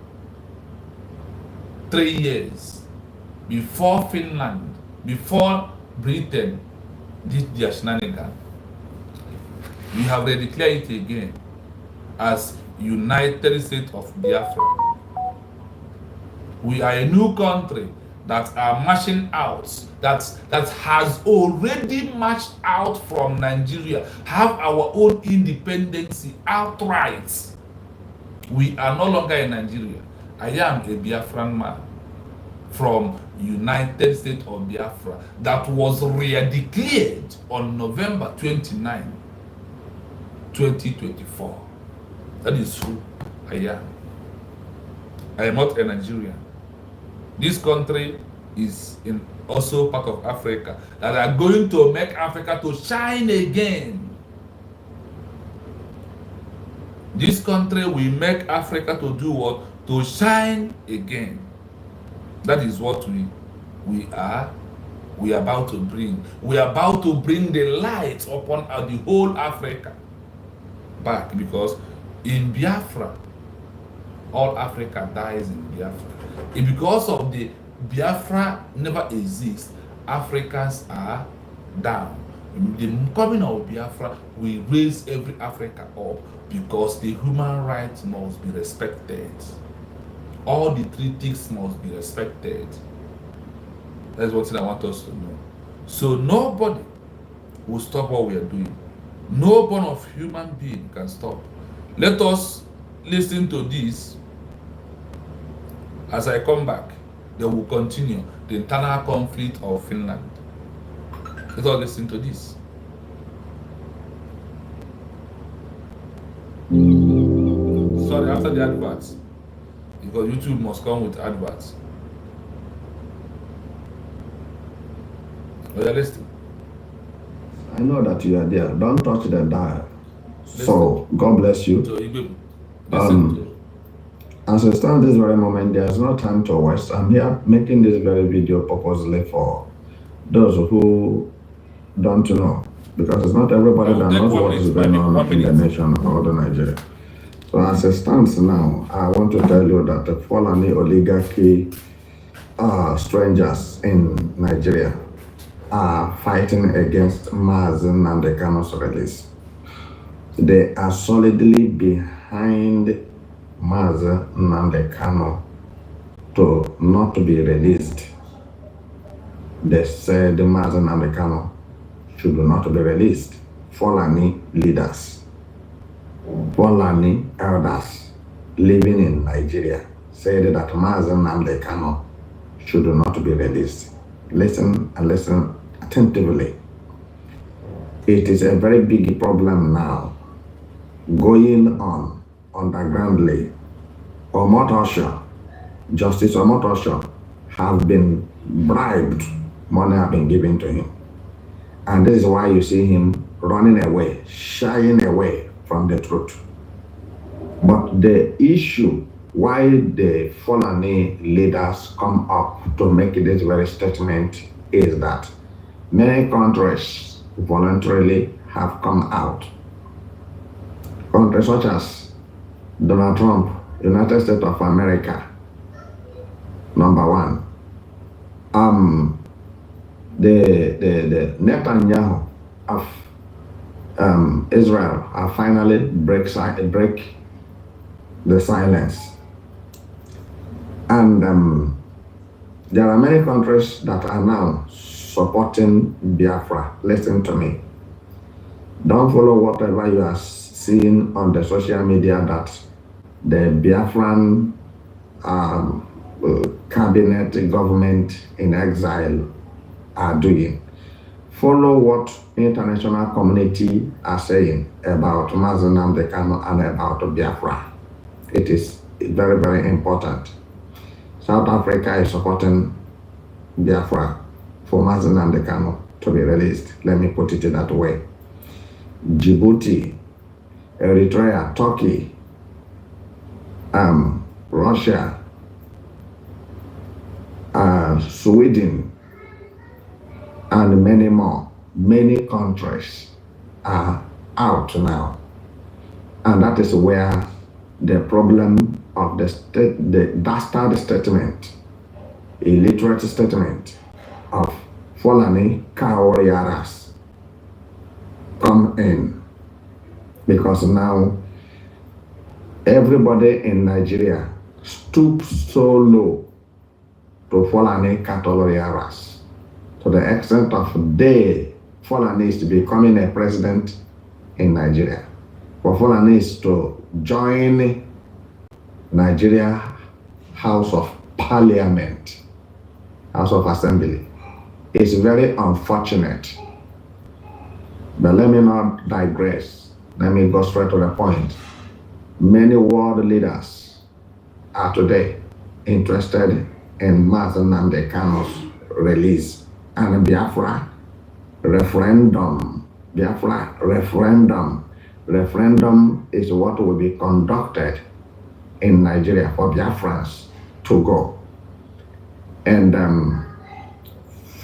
3 years before Finland, before Britain did their shenanigans. We have declared it again as United States of Biafra. We are a new country that are marching out, that has already marched out from Nigeria, have our own independence outright. We are no longer in Nigeria. I am a Biafran man from United States of Biafra that was re-declared on November 29, 2024. That is who I am. I am not a Nigerian. This country is also part of Africa that are going to make Africa to shine again. This country will make Africa to do what? To shine again. That is what we are about to bring. We are about to bring the light upon the whole Africa back, because in Biafra, all Africa dies in Biafra. And because of the Biafra never exists, Africans are down. The coming of Biafra will raise every Africa up, because the human rights must be respected. All the treaties must be respected. That's one thing I want us to know. So nobody will stop what we are doing. No born of human being can stop. Let us listen to this. As I come back, they will continue the internal conflict of Finland. Let us listen to this. Sorry, after the adverts, because YouTube must come with adverts. Oh, yeah, listen. I know that you are there. Don't touch the dial. So, God bless you. So, listen to. As I stand this very moment, there's no time to waste. I'm here making this very video purposely for those who don't know, because it's not everybody that knows what is going on in the nation or the Nigeria. So as it stands now, I want to tell you that the Fulani oligarchy strangers in Nigeria are fighting against Mazen and the Kano's release. They are solidly behind Mazen and the Kano to not to be released. They said Mazen and the Kano should not be released. Fulani leaders, Fulani elders living in Nigeria said that Mazen and the Kano should not be released. Listen and listen attentively. It is a very big problem now going on undergroundly. Omotosha, Justice Omotosha, have been bribed, money have been given to him. And this is why you see him running away, shying away from the truth. But the issue why the Fulani leaders come up to make this very statement is that many countries voluntarily have come out. Countries such as Donald Trump, United States of America, number one. The Netanyahu of Israel have finally break the silence. And there are many countries that are now supporting Biafra. Listen to me. Don't follow whatever you are seeing on the social media that the Biafran cabinet government in exile are doing. Follow what international community are saying about Mazen Nnamdi Kanu and about Biafra. It is very, very important. South Africa is supporting Biafra for Mazen Nnamdi Kanu to be released. Let me put it that way. Djibouti, Eritrea, Turkey, Russia, Sweden, and many more. Many countries are out now. And that is where the problem of the state, the bastard statement, illiterate statement of Fulani Kaoriaras come in. Because now everybody in Nigeria stoops so low to Fulani cattle rearers, to the extent of Fulanis to becoming a president in Nigeria, for Fulanis to join Nigeria House of Parliament, House of Assembly. It's very unfortunate. But let me not digress. Let me go straight to the point. Many world leaders are today interested in Mazen Nnamdi Kanu's release and Biafra referendum. Biafra referendum. Referendum is what will be conducted in Nigeria for Biafrans to go. And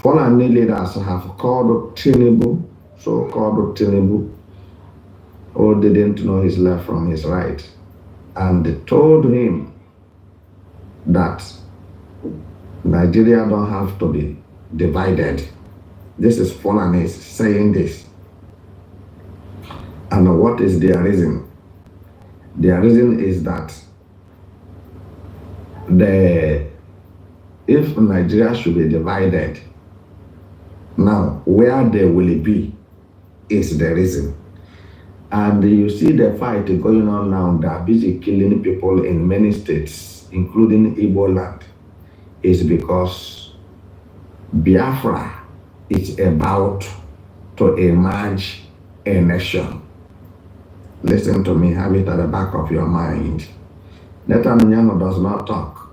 Fulani leaders have called Tinubu, so-called Tinubu, who didn't know his left from his right, and they told him that Nigeria don't have to be divided. This is Fulani saying this. And what is their reason? Their reason is that if Nigeria should be divided, now where they will be is the reason. And you see the fight going on now. They are busy killing people in many states, including Igbo land, is because Biafra is about to emerge a nation. Listen to me, have it at the back of your mind. Netanyahu does not talk,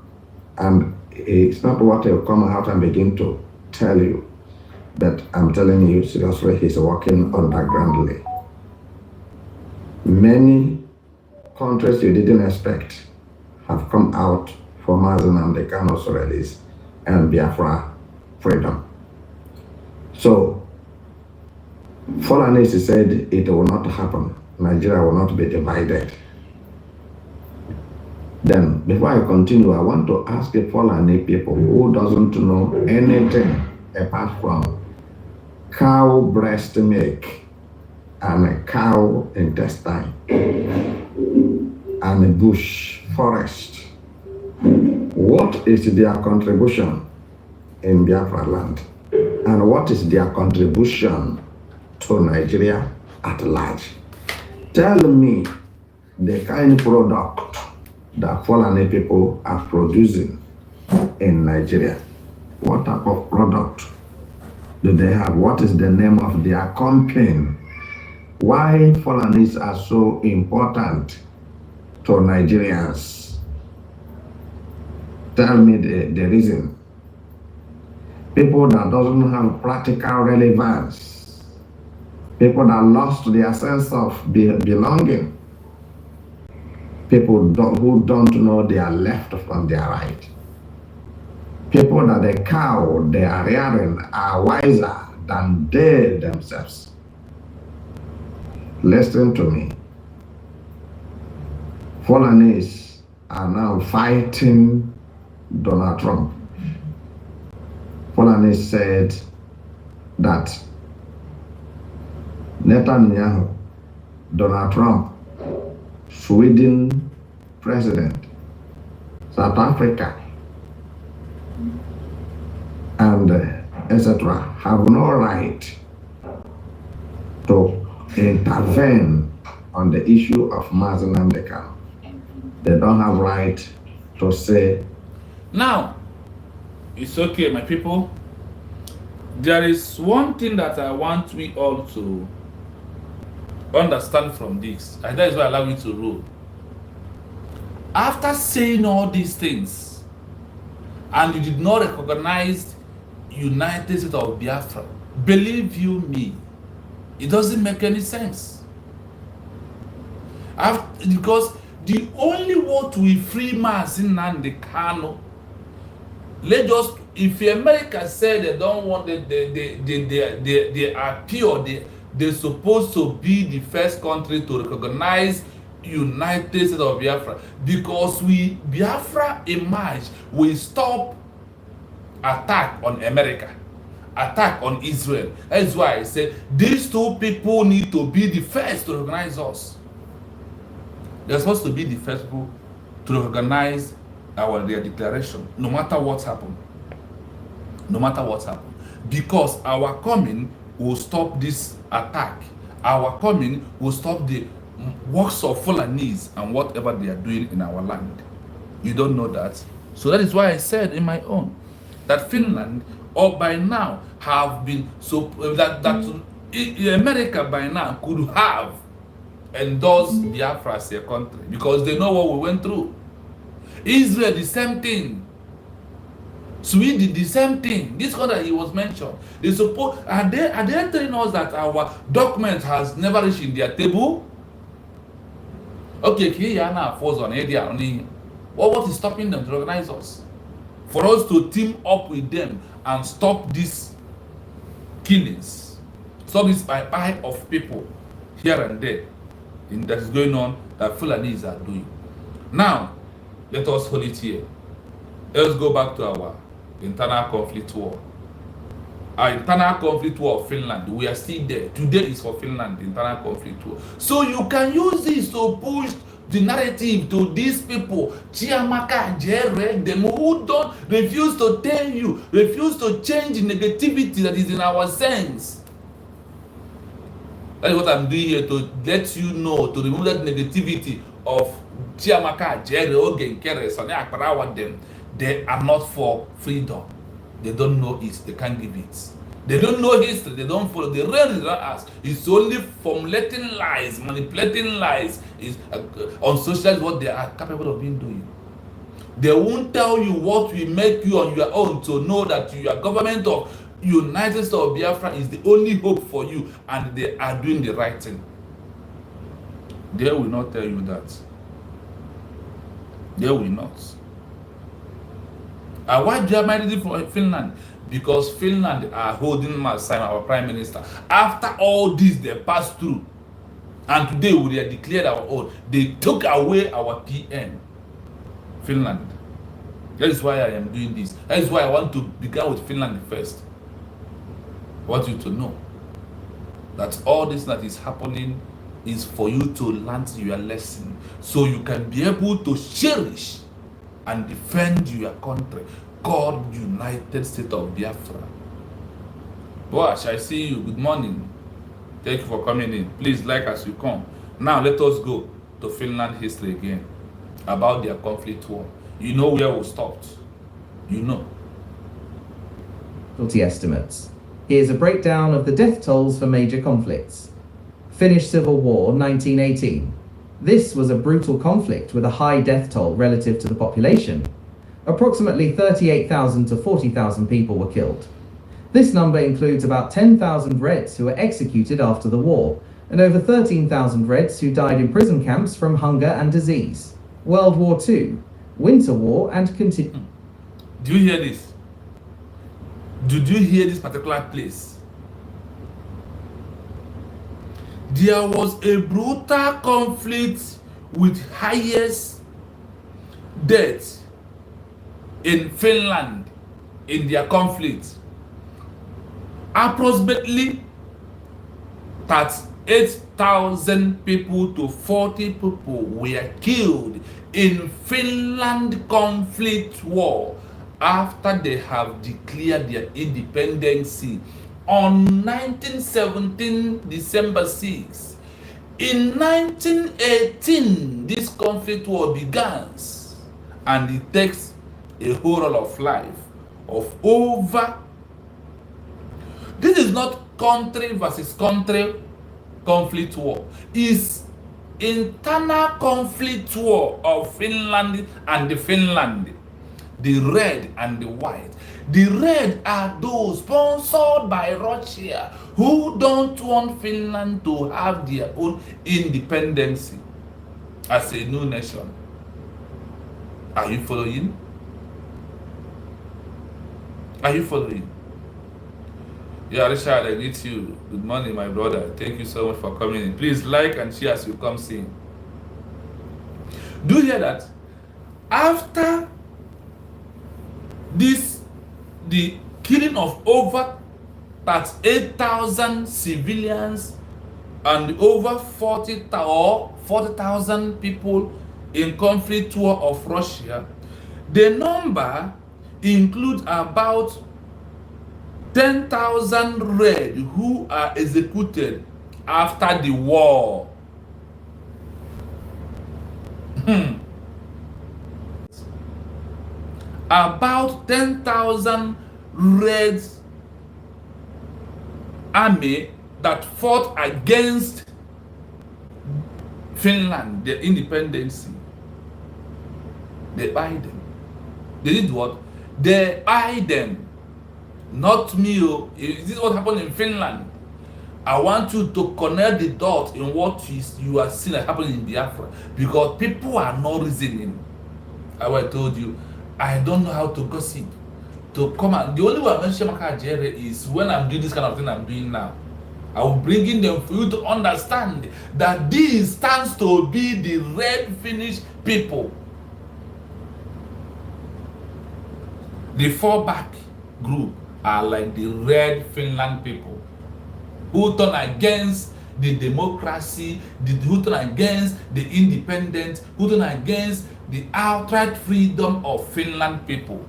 and it's not what he'll come out and begin to tell you, but I'm telling you seriously, he's working undergroundly. Many countries you didn't expect have come out for Mazen Nnamdi Kanu's release and Biafra freedom. So, Fulani said it will not happen. Nigeria will not be divided. Then, before I continue, I want to ask the Fulani people who doesn't know anything apart from cow breast milk and cow intestine and bush forest. What is their contribution in Biafra land? And what is their contribution to Nigeria at large? Tell me the kind of product that Fulani people are producing in Nigeria. What type of product do they have? What is the name of their campaign? Why Fulanis are so important to Nigerians? Tell me the reason. People that doesn't have practical relevance. People that lost their sense of belonging. People who don't know their left from their right. People that the cow they are rearing are wiser than they themselves. Listen to me. Fulanis are now fighting Donald Trump. Fulani said that Netanyahu, Donald Trump, Sweden president, South Africa, and etc. have no right to intervene on the issue of Mazen Nnamdi Kanu. They don't have right to say. Now, it's okay, my people. There is one thing that I want we all to understand from this, and that is why I allow you to rule. After saying all these things, and you did not recognize United States of Biafra, believe you me, it doesn't make any sense. Because the only way to free Mazen Nnamdi Kanu, if America said they don't want they are pure, they're supposed to be the first country to recognize United States of Biafra, because Biafra emerge, we stop attack on America, attack on Israel. That's why I said these two people need to be the first to recognize us. They're supposed to be the first people to recognize their declaration, no matter what's happened. no matter what happens, because our coming will stop this attack. Our coming will stop the works of Fulanese and whatever they are doing in our land. You don't know that. So that is why I said in my own that Finland, or by now, have been so that America by now could have endorsed Biafra as a country because they know what we went through. Israel, the same thing. Sweden, the same thing. This country he was mentioned. They suppose are they telling us that our document has never reached in their table? Okay, Kiyana falls on area only. What is stopping them to organize us? For us to team up with them and stop these killings, stop this buy of people here and there that is going on that Fulanese are doing. Now, let us hold it here. Let's go back to our internal conflict war. Our internal conflict war of Finland, we are still there. Today is for Finland, the internal conflict war. So you can use this to push the narrative to these people, Chiamaka, Jerry, them who don't refuse to tell you, refuse to change the negativity that is in our sense. That is what I'm doing here, to let you know, to remove that negativity of Chiamaka, Jerry, Ogen, Kere, Sonny Akparawa, them. They are not for freedom. They don't know it, they can't give it. They don't know history, they don't follow. The real is not us. It's only formulating lies, manipulating lies is on social is what they are capable of being doing. They won't tell you what will make you on your own to know that your government of United States of Biafra is the only hope for you and they are doing the right thing. They will not tell you that. They will not. And why Germany from Finland? Because Finland are holding Masai, our prime minister. After all this they passed through, and today we have declared our own. They took away our PM, Finland. That is why I am doing this. That is why I want to begin with Finland first. I want you to know that all this that is happening is for you to learn your lesson, so you can be able to cherish and defend your country called United States of Biafra. Bosh, I see you. Good morning. Thank you for coming in. Please like as you come. Now let us go to Finland history again about their conflict war. You know where we stopped. You know. Estimates. Here's a breakdown of the death tolls for major conflicts. Finnish Civil War 1918. This was a brutal conflict with a high death toll relative to the population. Approximately 38,000 to 40,000 people were killed. This number includes about 10,000 Reds who were executed after the war, and over 13,000 Reds who died in prison camps from hunger and disease. World War II, Winter War, and continue. Do you hear this? Did you hear this particular place? There was a brutal conflict with highest death in Finland in their conflict. Approximately 38,000 people to 40 people were killed in Finland conflict war after they have declared their independence on 1917 December 6. In 1918, this conflict war begins, and it takes a whole lot of life of over. This is not country versus country conflict war. It's internal conflict war of Finland and the Finland, the red and the white. The red are those sponsored by Russia who don't want Finland to have their own independence as a new nation. Are you following? Are you following? Yeah, Richard, I greet you. Good morning, my brother. Thank you so much for coming in. Please like and share as you come in. Do you hear that? After this, the killing of over 38,000 civilians and over 40,000 people in conflict war of Russia, the number includes about 10,000 Red who are executed after the war. About 10,000 Red army that fought against Finland, their independence. They buy them. They did what? They buy them. Not me. This is what happened in Finland. I want you to connect the dots in what you are seeing happening in Biafra, because people are not reasoning. As I told you, I don't know how to gossip. To come and the only way I mention Makajere is when I'm doing this kind of thing I'm doing now. I will bring in them for you to understand that this stands to be the red Finnish people. The fallback group are like the red Finland people who turn against the democracy, who turn against the independence, who turn against the outright freedom of Finland people.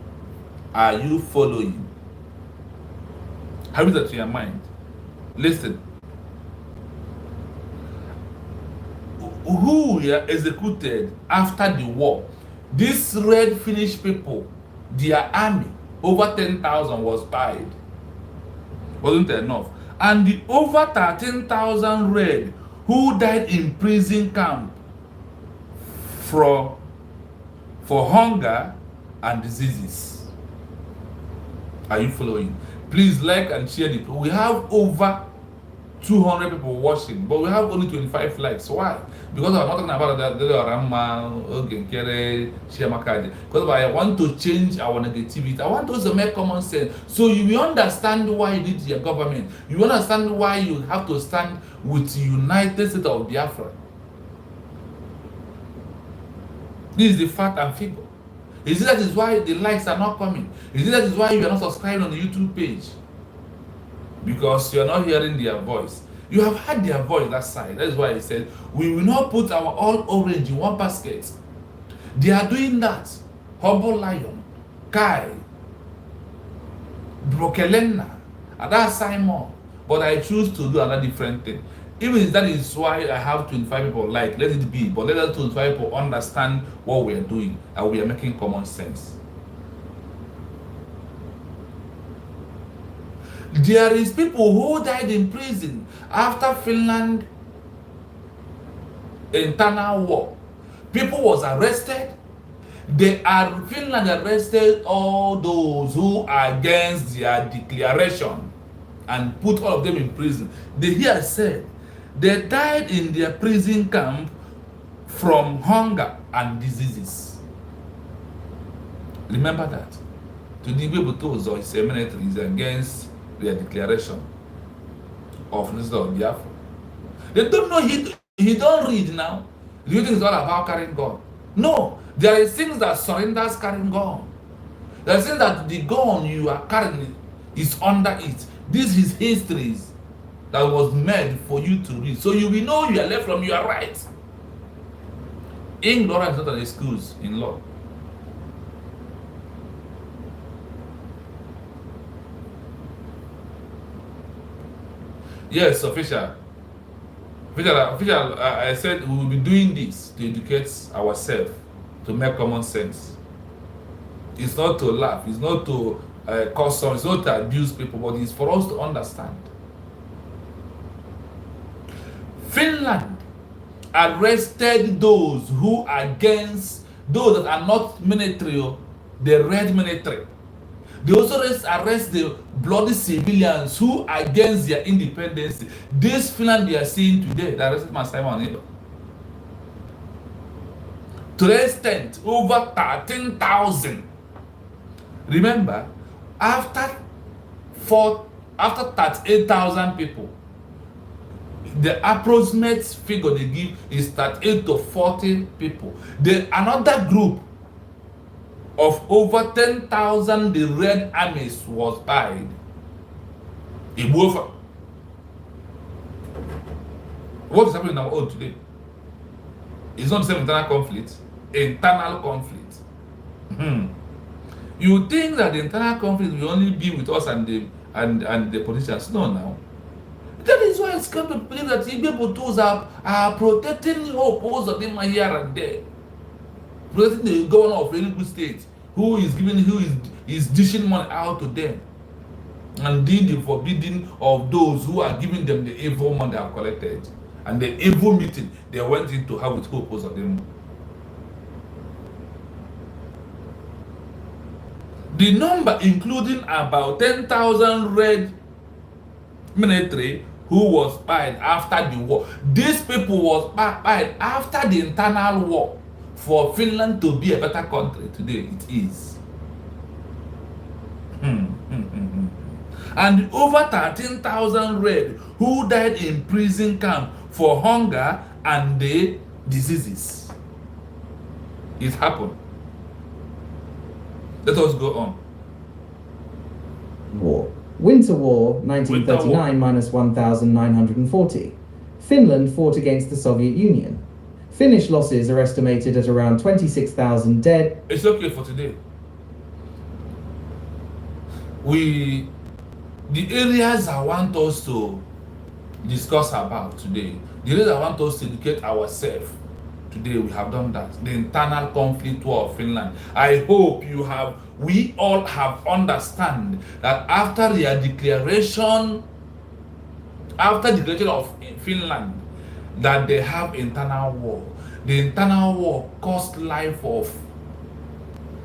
Are you following? Have you that to your mind? Listen. Who were executed after the war? These red Finnish people, their army, over 10,000 was died. Wasn't enough. And the over 13,000 red who died in prison camp for hunger and diseases. Are you following? Please like and share the. We have over 200 people watching, but we have only 25 likes. Why? Because I'm not talking about that. Because I want to change our negativity. I want us to make common sense. So you will understand why you need your government. You will understand why you have to stand with the United States of Biafra. This is the fact and figure. Is it that is why the likes are not coming? Is it that is why you are not subscribing on the YouTube page? Because you are not hearing their voice. You have heard their voice that side. That is why I said we will not put our all orange in one basket. They are doing that. Humble Lion, Kai, Brokelena, and that's Simon. But I choose to do another different thing. Even that is why I have 25 people like, let it be. But let us 25 people understand what we are doing and we are making common sense. There is people who died in prison after Finland internal war. People was arrested. Finland arrested all those who are against their declaration and put all of them in prison. They here said they died in their prison camp from hunger and diseases. Remember that. To the people told us military is against their declaration of Mr. of Biafra. They don't know he don't read now. Do you think it's all about carrying gun? No. There are things that surrenders carrying gun. There are things that the gun you are carrying is under it. This is histories that was made for you to read. So you will know you are left from your right. Ignorance is not an excuse in law. Yes, official. I said we will be doing this to educate ourselves, to make common sense. It's not to laugh, it's not to cause some, it's not to abuse people, but it's for us to understand. Finland arrested those who are against those that are not military, the red military. They also arrest the bloody civilians who are against their independence. This Finland they are seeing today, they arrested my Simon neighbor. To the extent, over 13,000. Remember, after 38,000 people, the approximate figure they give is 38 to 40 people. Another group of over 10,000, the Red Armies was died in Bafra. What is happening in our own today? It's not the same internal conflict. Internal conflict. You think that the internal conflict will only be with us and and the politicians. No, now. That is why it's come to believe that Igbo tools are protecting hope also them here and there. Protecting the governor of Enugu State, who is dishing money out to them and doing the forbidding of those who are giving them the evil money they have collected. And the evil meeting they went in to have with hope also them. The number including about 10,000 red military who was spied after the war. These people was spied after the internal war for Finland to be a better country. Today it is. And over 13,000 red who died in prison camp for hunger and the diseases. It happened. Let us go on. War. Winter War, 1939 minus 1,940. Finland fought against the Soviet Union. Finnish losses are estimated at around 26,000 dead. It's okay for today. The areas I want us to discuss about today, the areas I want us to educate ourselves today, we have done that. The internal conflict war of Finland. I hope we all have understand that after the declaration of Finland, that they have internal war. The internal war cost life of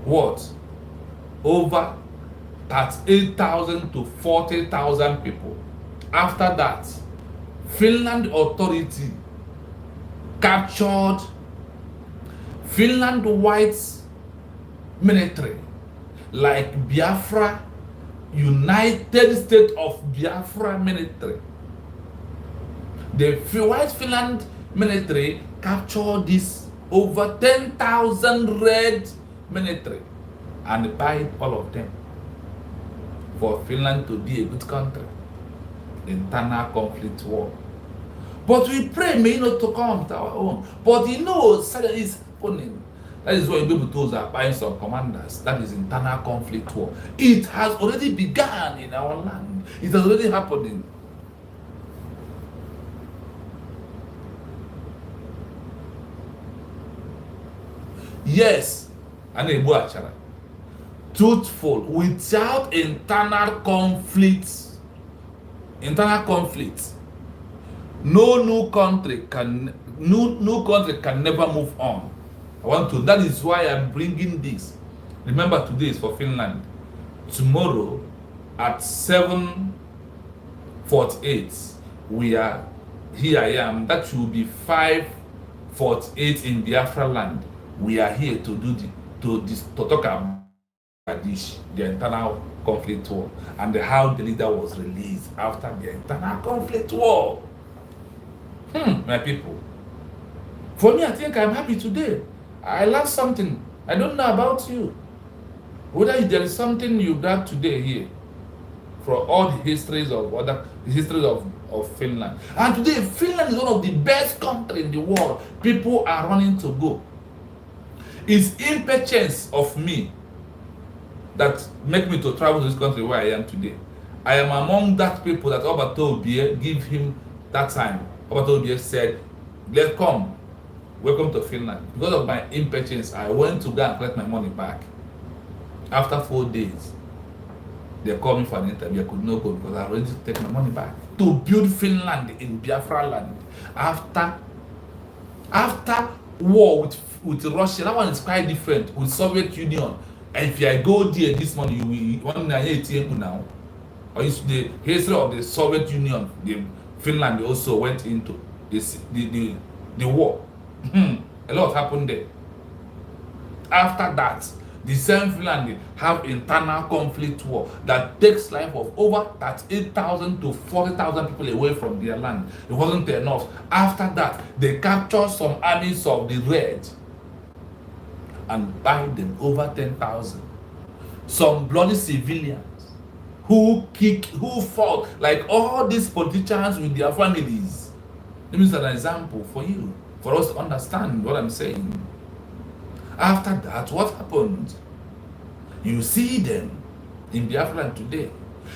what? Over 38,000 to 40,000 people. After that, Finland authority captured Finland white military like Biafra, United States of Biafra military. The white Finland military captured this over 10,000 red military and buy all of them for Finland to be a good country. Internal conflict war. But we pray may not to come to our own. But suddenly is happening. That is why people told are buying some commanders. That is internal conflict war. It has already begun in our land. It has already happening. Yes, and a Achara. Truthful, without internal conflicts, no new country can never move on. That is why I'm bringing this. Remember, today is for Finland. Tomorrow at 7:48, here I am. That will be 5:48 in Biafra land. We are here to talk about the internal conflict war and how the leader was released after the internal conflict war. My people. For me, I think I'm happy today. I learned something. I don't know about you. Whether there is something you got today here from all the histories of Finland. And today, Finland is one of the best countries in the world. People are running to go. It's impatience of me that make me to travel to this country where I am today. I am among that people that Obato Obie give him that time. Obato Obie said, let's come. Welcome to Finland. Because of my impatience, I went to go and collect my money back. After 4 days, they called me for an interview. I could not go because I already take my money back. To build Finland in Biafra land. After war with Russia, that one is quite different. With Soviet Union. And if I go there this morning, you will now. Or the history of the Soviet Union, Finland also went into the war. A lot happened there. After that, the same Finland have internal conflict war that takes life of over 38,000 to 40,000 people away from their land. It wasn't enough. After that, they captured some armies of the Red and buy them over 10,000. Some bloody civilians who fought like all these politicians with their families. Let me use an example for you, for us to understand what I'm saying. After that, what happened? You see them in Biafra today.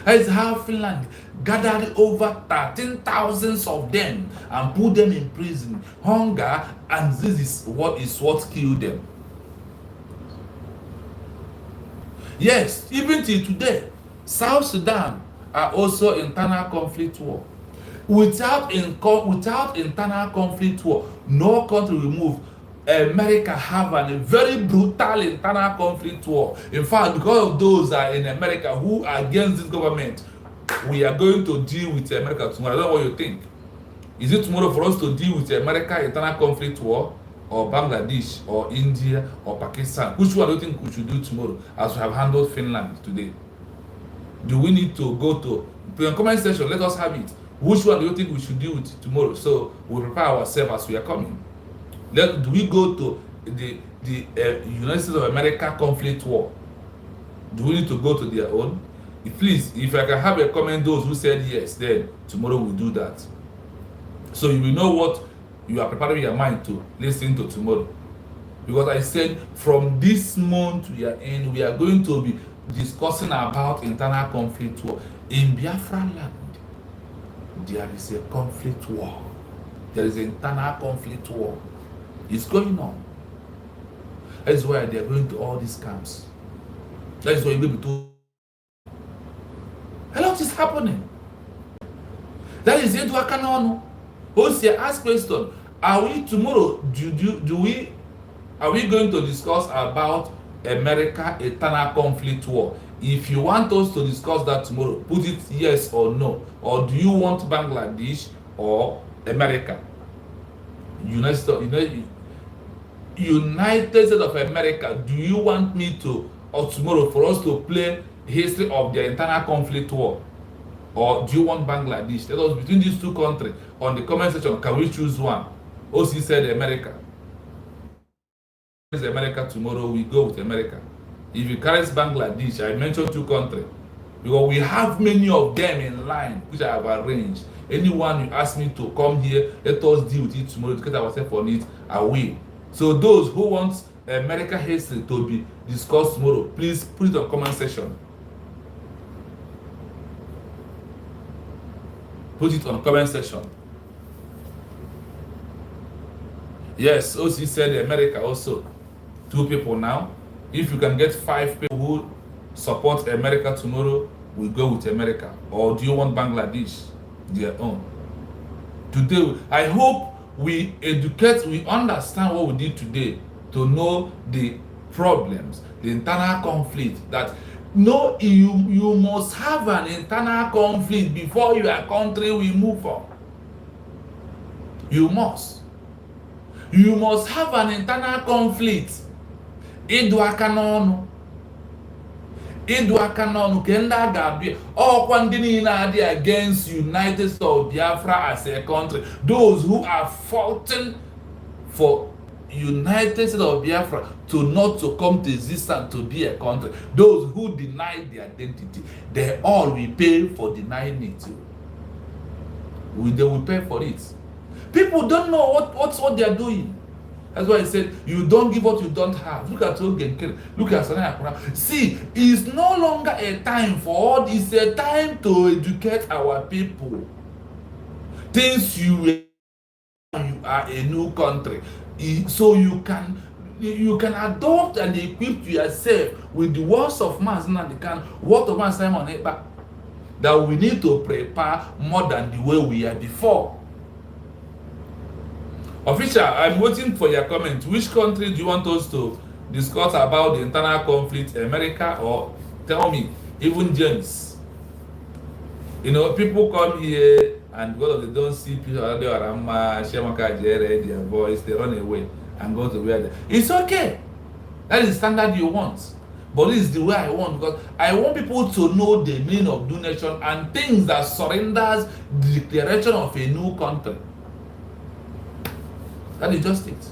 That is how Finland gathered over 13,000 of them and put them in prison, hunger, and this is what killed them. Yes, even till today, South Sudan are also internal conflict war. Without internal conflict war, no country will move. America have a very brutal internal conflict war. In fact, because of those are in America who are against this government, we are going to deal with America tomorrow. I don't know what you think. Is it tomorrow for us to deal with America internal conflict war, or Bangladesh, or India, or Pakistan? Which one do you think we should do tomorrow, as we have handled Finland today? Do we need to go to the comment section? Let us have it. Which one do you think we should deal with tomorrow, so we prepare ourselves as we are coming? Do we go to the United States of America conflict war? Do we need to go to their own? Please, if I can have a comment, those who said yes, then tomorrow we'll do that. So you will know what you are preparing your mind to listen to tomorrow. Because I said from this month we are in, we are going to be discussing about internal conflict war. In Biafra land, there is a conflict war. There is an internal conflict war. It's going on. That is why they are going to all these camps. That is why you will be told a lot is happening. That is it. Also, ask question: are we tomorrow? Are we going to discuss about America internal conflict war? If you want us to discuss that tomorrow, put it yes or no. Or do you want Bangladesh or America? United States of America, do you want me to, or tomorrow, for us to play history of their internal conflict war? Or do you want Bangladesh? Let us, between these two countries, on the comment section, can we choose one? OC said America. If America tomorrow, we go with America. If you carry Bangladesh, I mentioned two countries, because we have many of them in line, which I have arranged. Anyone you ask me to come here, let us deal with it tomorrow to get ourselves on it, I will. So those who want America history to be discussed tomorrow, please put it on comment section. Put it on comment section. Yes, OC said America also. 2 people now. If you can get 5 people who support America tomorrow, we go with America. Or do you want Bangladesh? Their own. Today, I hope we educate, we understand what we did today to know the problems, the internal conflict. That no, you must have an internal conflict before your country will move on. You must have an internal conflict. Ịdụ aka n'ọnụ ka ndị a ga-abịa ọkwa ndị niile adị against United States of Biafra as a country, those who are fighting for United States of Biafra to not to come to existence, to be a country, those who deny the identity, they all will pay for denying it. They will pay for it. People don't know what they are doing. That's why I said, you don't give what you don't have. Look at Ogen. Look at Sanaya. See, it's no longer a time for all. It's a time to educate our people. Since you are a new country, so you can adopt and equip yourself with the words of man, word of man Simon Epa, that we need to prepare more than the way we are before. Official, I'm waiting for your comment. Which country do you want us to discuss about the internal conflict? America, or tell me, even James? You know, people come here and because they don't see people around their voice, they run away and go to where they. It's okay. That is the standard you want. But this is the way I want, because I want people to know the meaning of donation and things that surrenders the declaration of a new country. That is just it.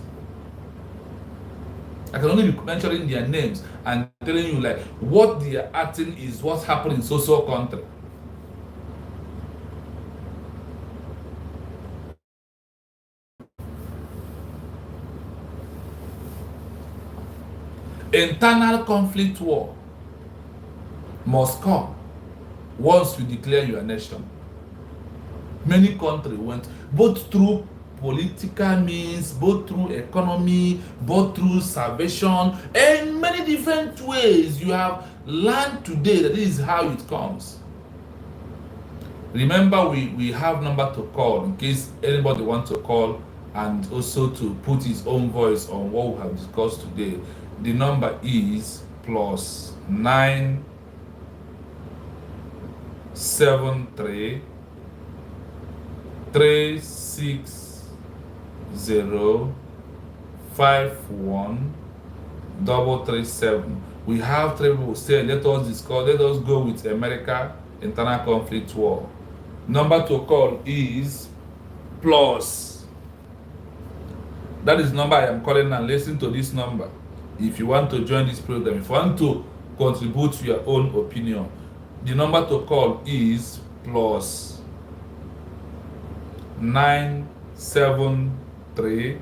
I can only be mentioning their names and telling you like what they are acting is what's happening in so country. Internal conflict war must come once you declare your nation. Many countries went both through political means, both through economy, both through salvation, and many different ways. You have learned today that this is how it comes. Remember, we have number to call in case anybody wants to call and also to put his own voice on what we have discussed today. The number is +973 36051 We have three people say, let us discuss, let us go with America internal conflict war. Number to call is plus. That is number I am calling and listen to this number. If you want to join this program, if you want to contribute to your own opinion, the number to call is +973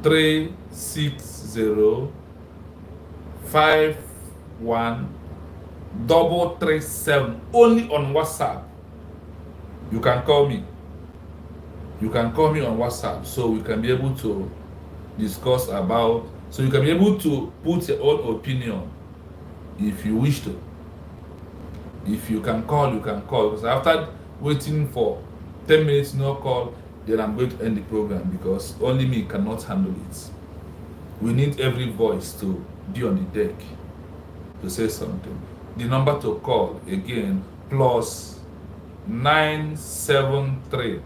36051 only on WhatsApp. You can call me. You can call me on WhatsApp so we can be able to discuss about, so you can be able to put your own opinion if you wish to. If you can call, you can call. Because after waiting for 10 minutes, no call, then I'm going to end the program because only me cannot handle it. We need every voice to be on the deck to say something. The number to call again, +973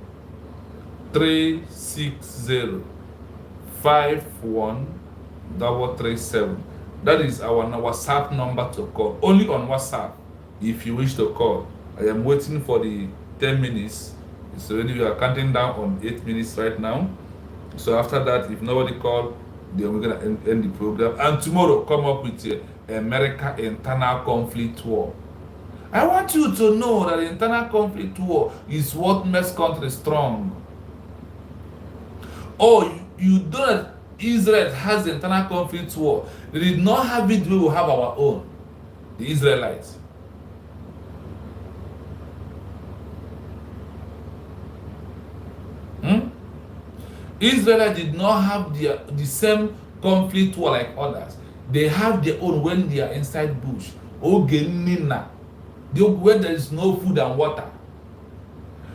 36051 That is our WhatsApp number to call. Only on WhatsApp if you wish to call. I am waiting for the 10 minutes. It's already, we are counting down on 8 minutes right now. So after that, if nobody call, then we're gonna end the program. And tomorrow, come up with America internal conflict war. I want you to know that the internal conflict war is what makes country strong. Oh, you know that Israel has the internal conflict war. They did not have it, we will have our own. The Israelites. Israel did not have the same conflict war like others. They have their own when they are inside bush. Where there is no food and water.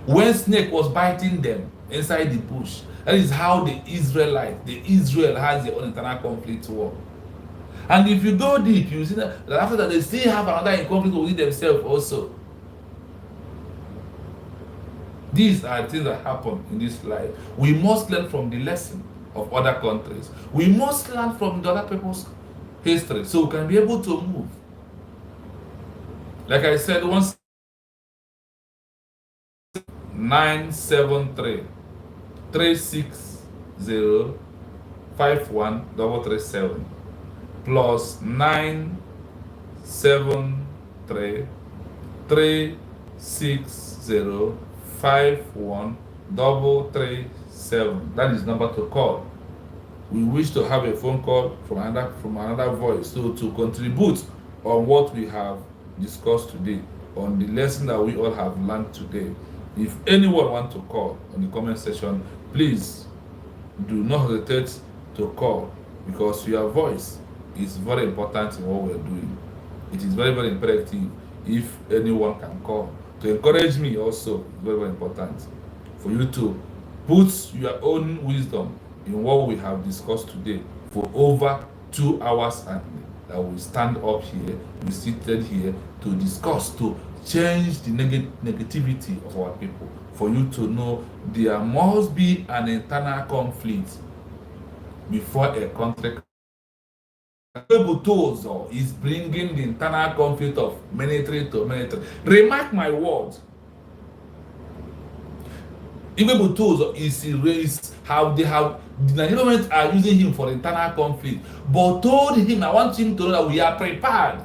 When snake was biting them inside the bush. That is how Israel has their own internal conflict war. And if you go deep, you see that after that they still have another conflict within themselves also. These are things that happen in this life. We must learn from the lesson of other countries. We must learn from the other people's history so we can be able to move. Like I said, once 973 36051 +973 36051 That is number to call. We wish to have a phone call from another voice so to contribute on what we have discussed today, on the lesson that we all have learned today. If anyone wants to call on the comment section, please do not hesitate to call because your voice is very important in what we are doing. It is very, very imperative if anyone can call. To encourage me also, very, very important for you to put your own wisdom in what we have discussed today for over 2 hours, and that we stand up here, we seated here to discuss, to change the negativity of our people, for you to know there must be an internal conflict before a country is bringing the internal conflict of military to military. Remark my words. Igwe Butozo is how they have the Nigerian government are using him for internal conflict, but told him, I want him to know that we are prepared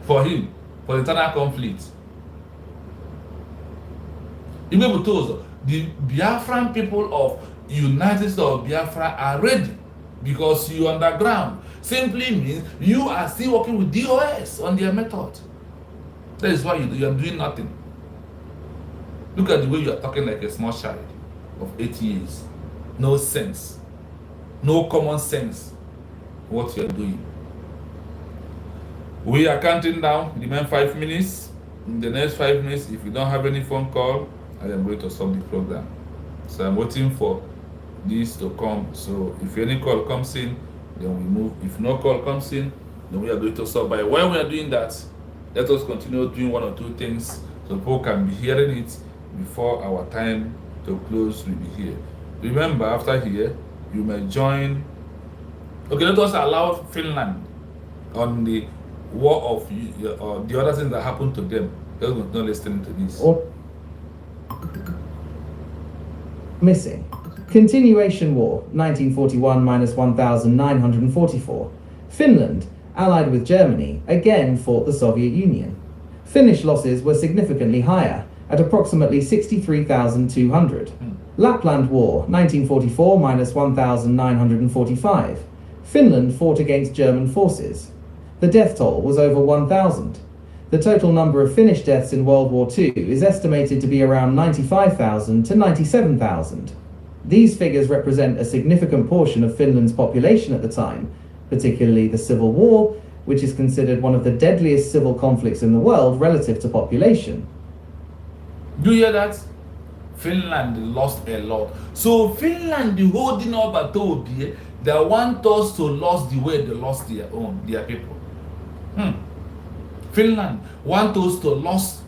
for him for internal conflict. Igwe Butozo, the Biafran people of United States of Biafra are ready because you underground. simply means you are still working with DOS on their method. That is why you are doing nothing. Look at the way you are talking like a small child of 8 years. No sense. No common sense what you are doing. We are counting down. Remain 5 minutes. In the next 5 minutes, if you don't have any phone call, I am going to stop the program. So I'm waiting for this to come. So if any call comes in, then we move. If no call comes in, then we are going to stop. But when we are doing that, let us continue doing 1 or 2 things so people can be hearing it before our time to close will be here. Remember, after here, you may join. Okay, let us allow Finland on the war of the other things that happened to them. They're not listening to this. Missing. Continuation War, 1941-1944. Finland, allied with Germany, again fought the Soviet Union. Finnish losses were significantly higher, at approximately 63,200. Lapland War, 1944-1945. Finland fought against German forces. The death toll was over 1,000. The total number of Finnish deaths in World War II is estimated to be around 95,000 to 97,000. These figures represent a significant portion of Finland's population at the time, particularly the Civil War, which is considered one of the deadliest civil conflicts in the world relative to population. Do you hear that? Finland lost a lot. So Finland holding up at Toby, they want us to lose the way they lost their people. Finland want us to lose.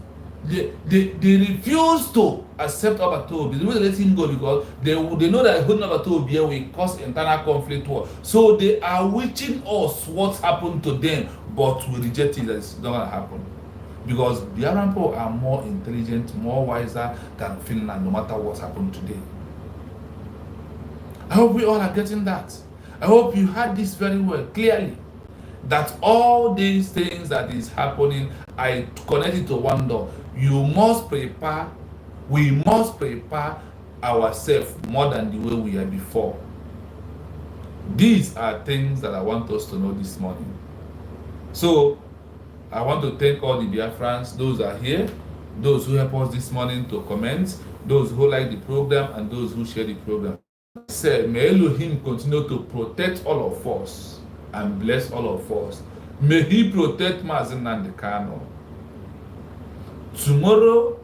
They refuse to accept Abatobi. They will let him go because they know that holding Abatobi will cause internal conflict war. So they are wishing us what happened to them, but we reject it. That's not gonna happen. Because Biafran people are more intelligent, more wiser than Finland, no matter what happened today. I hope we all are getting that. I hope you heard this very well, clearly. That all these things that is happening, I connect it to one door. You must prepare, we must prepare ourselves more than the way we are before. These are things that I want us to know this morning. So, I want to thank all the Biafrans, those are here, those who help us this morning to comment, those who like the program, and those who share the program. I said, may Elohim continue to protect all of us and bless all of us. May he protect Mazen and the Kano. Tomorrow,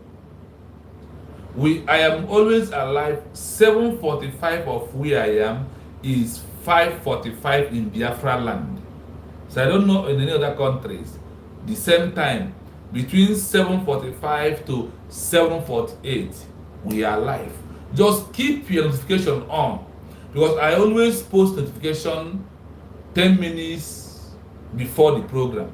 I am always alive. 7:45 of where I am is 5:45 in Biafra land. So I don't know in any other countries. The same time, between 7:45 to 7:48, we are live. Just keep your notification on, because I always post notification 10 minutes before the program,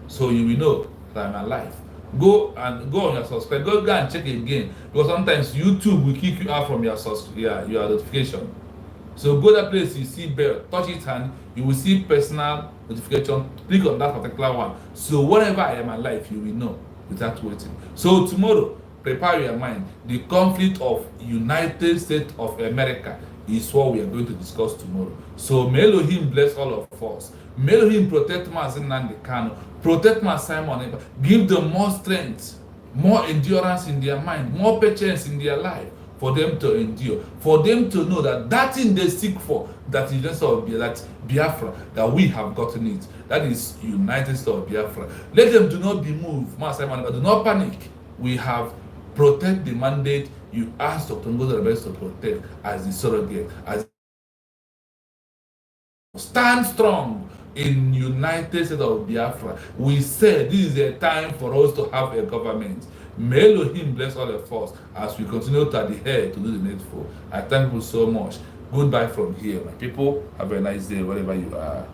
so you will know that I'm alive. Go on your subscribe. Go and check again, because sometimes YouTube will kick you out from your notification. So go that place, you see bell, touch it, and you will see personal notification. Click on that particular one. So whenever I am alive, you will know without waiting. So tomorrow, prepare your mind. The conflict of United States of America is what we are going to discuss tomorrow. So may Elohim bless all of us. May Elohim protect Mazen Nandi Kano, protect my Simon, give them more strength, more endurance in their mind, more patience in their life, for them to endure, for them to know that that thing they seek for, that is just that Biafra, that we have gotten it. That is United States of Biafra. Let them do not be moved, Master Simon, but do not panic. We have protect the mandate you asked Dr. Ngozi Rebels to protect as the surrogate, as stand strong in United States of Biafra. We said this is a time for us to have a government. May Elohim bless all of us as we continue to adhere to do the needful. I thank you so much. Goodbye from here, my people. Have a nice day wherever you are.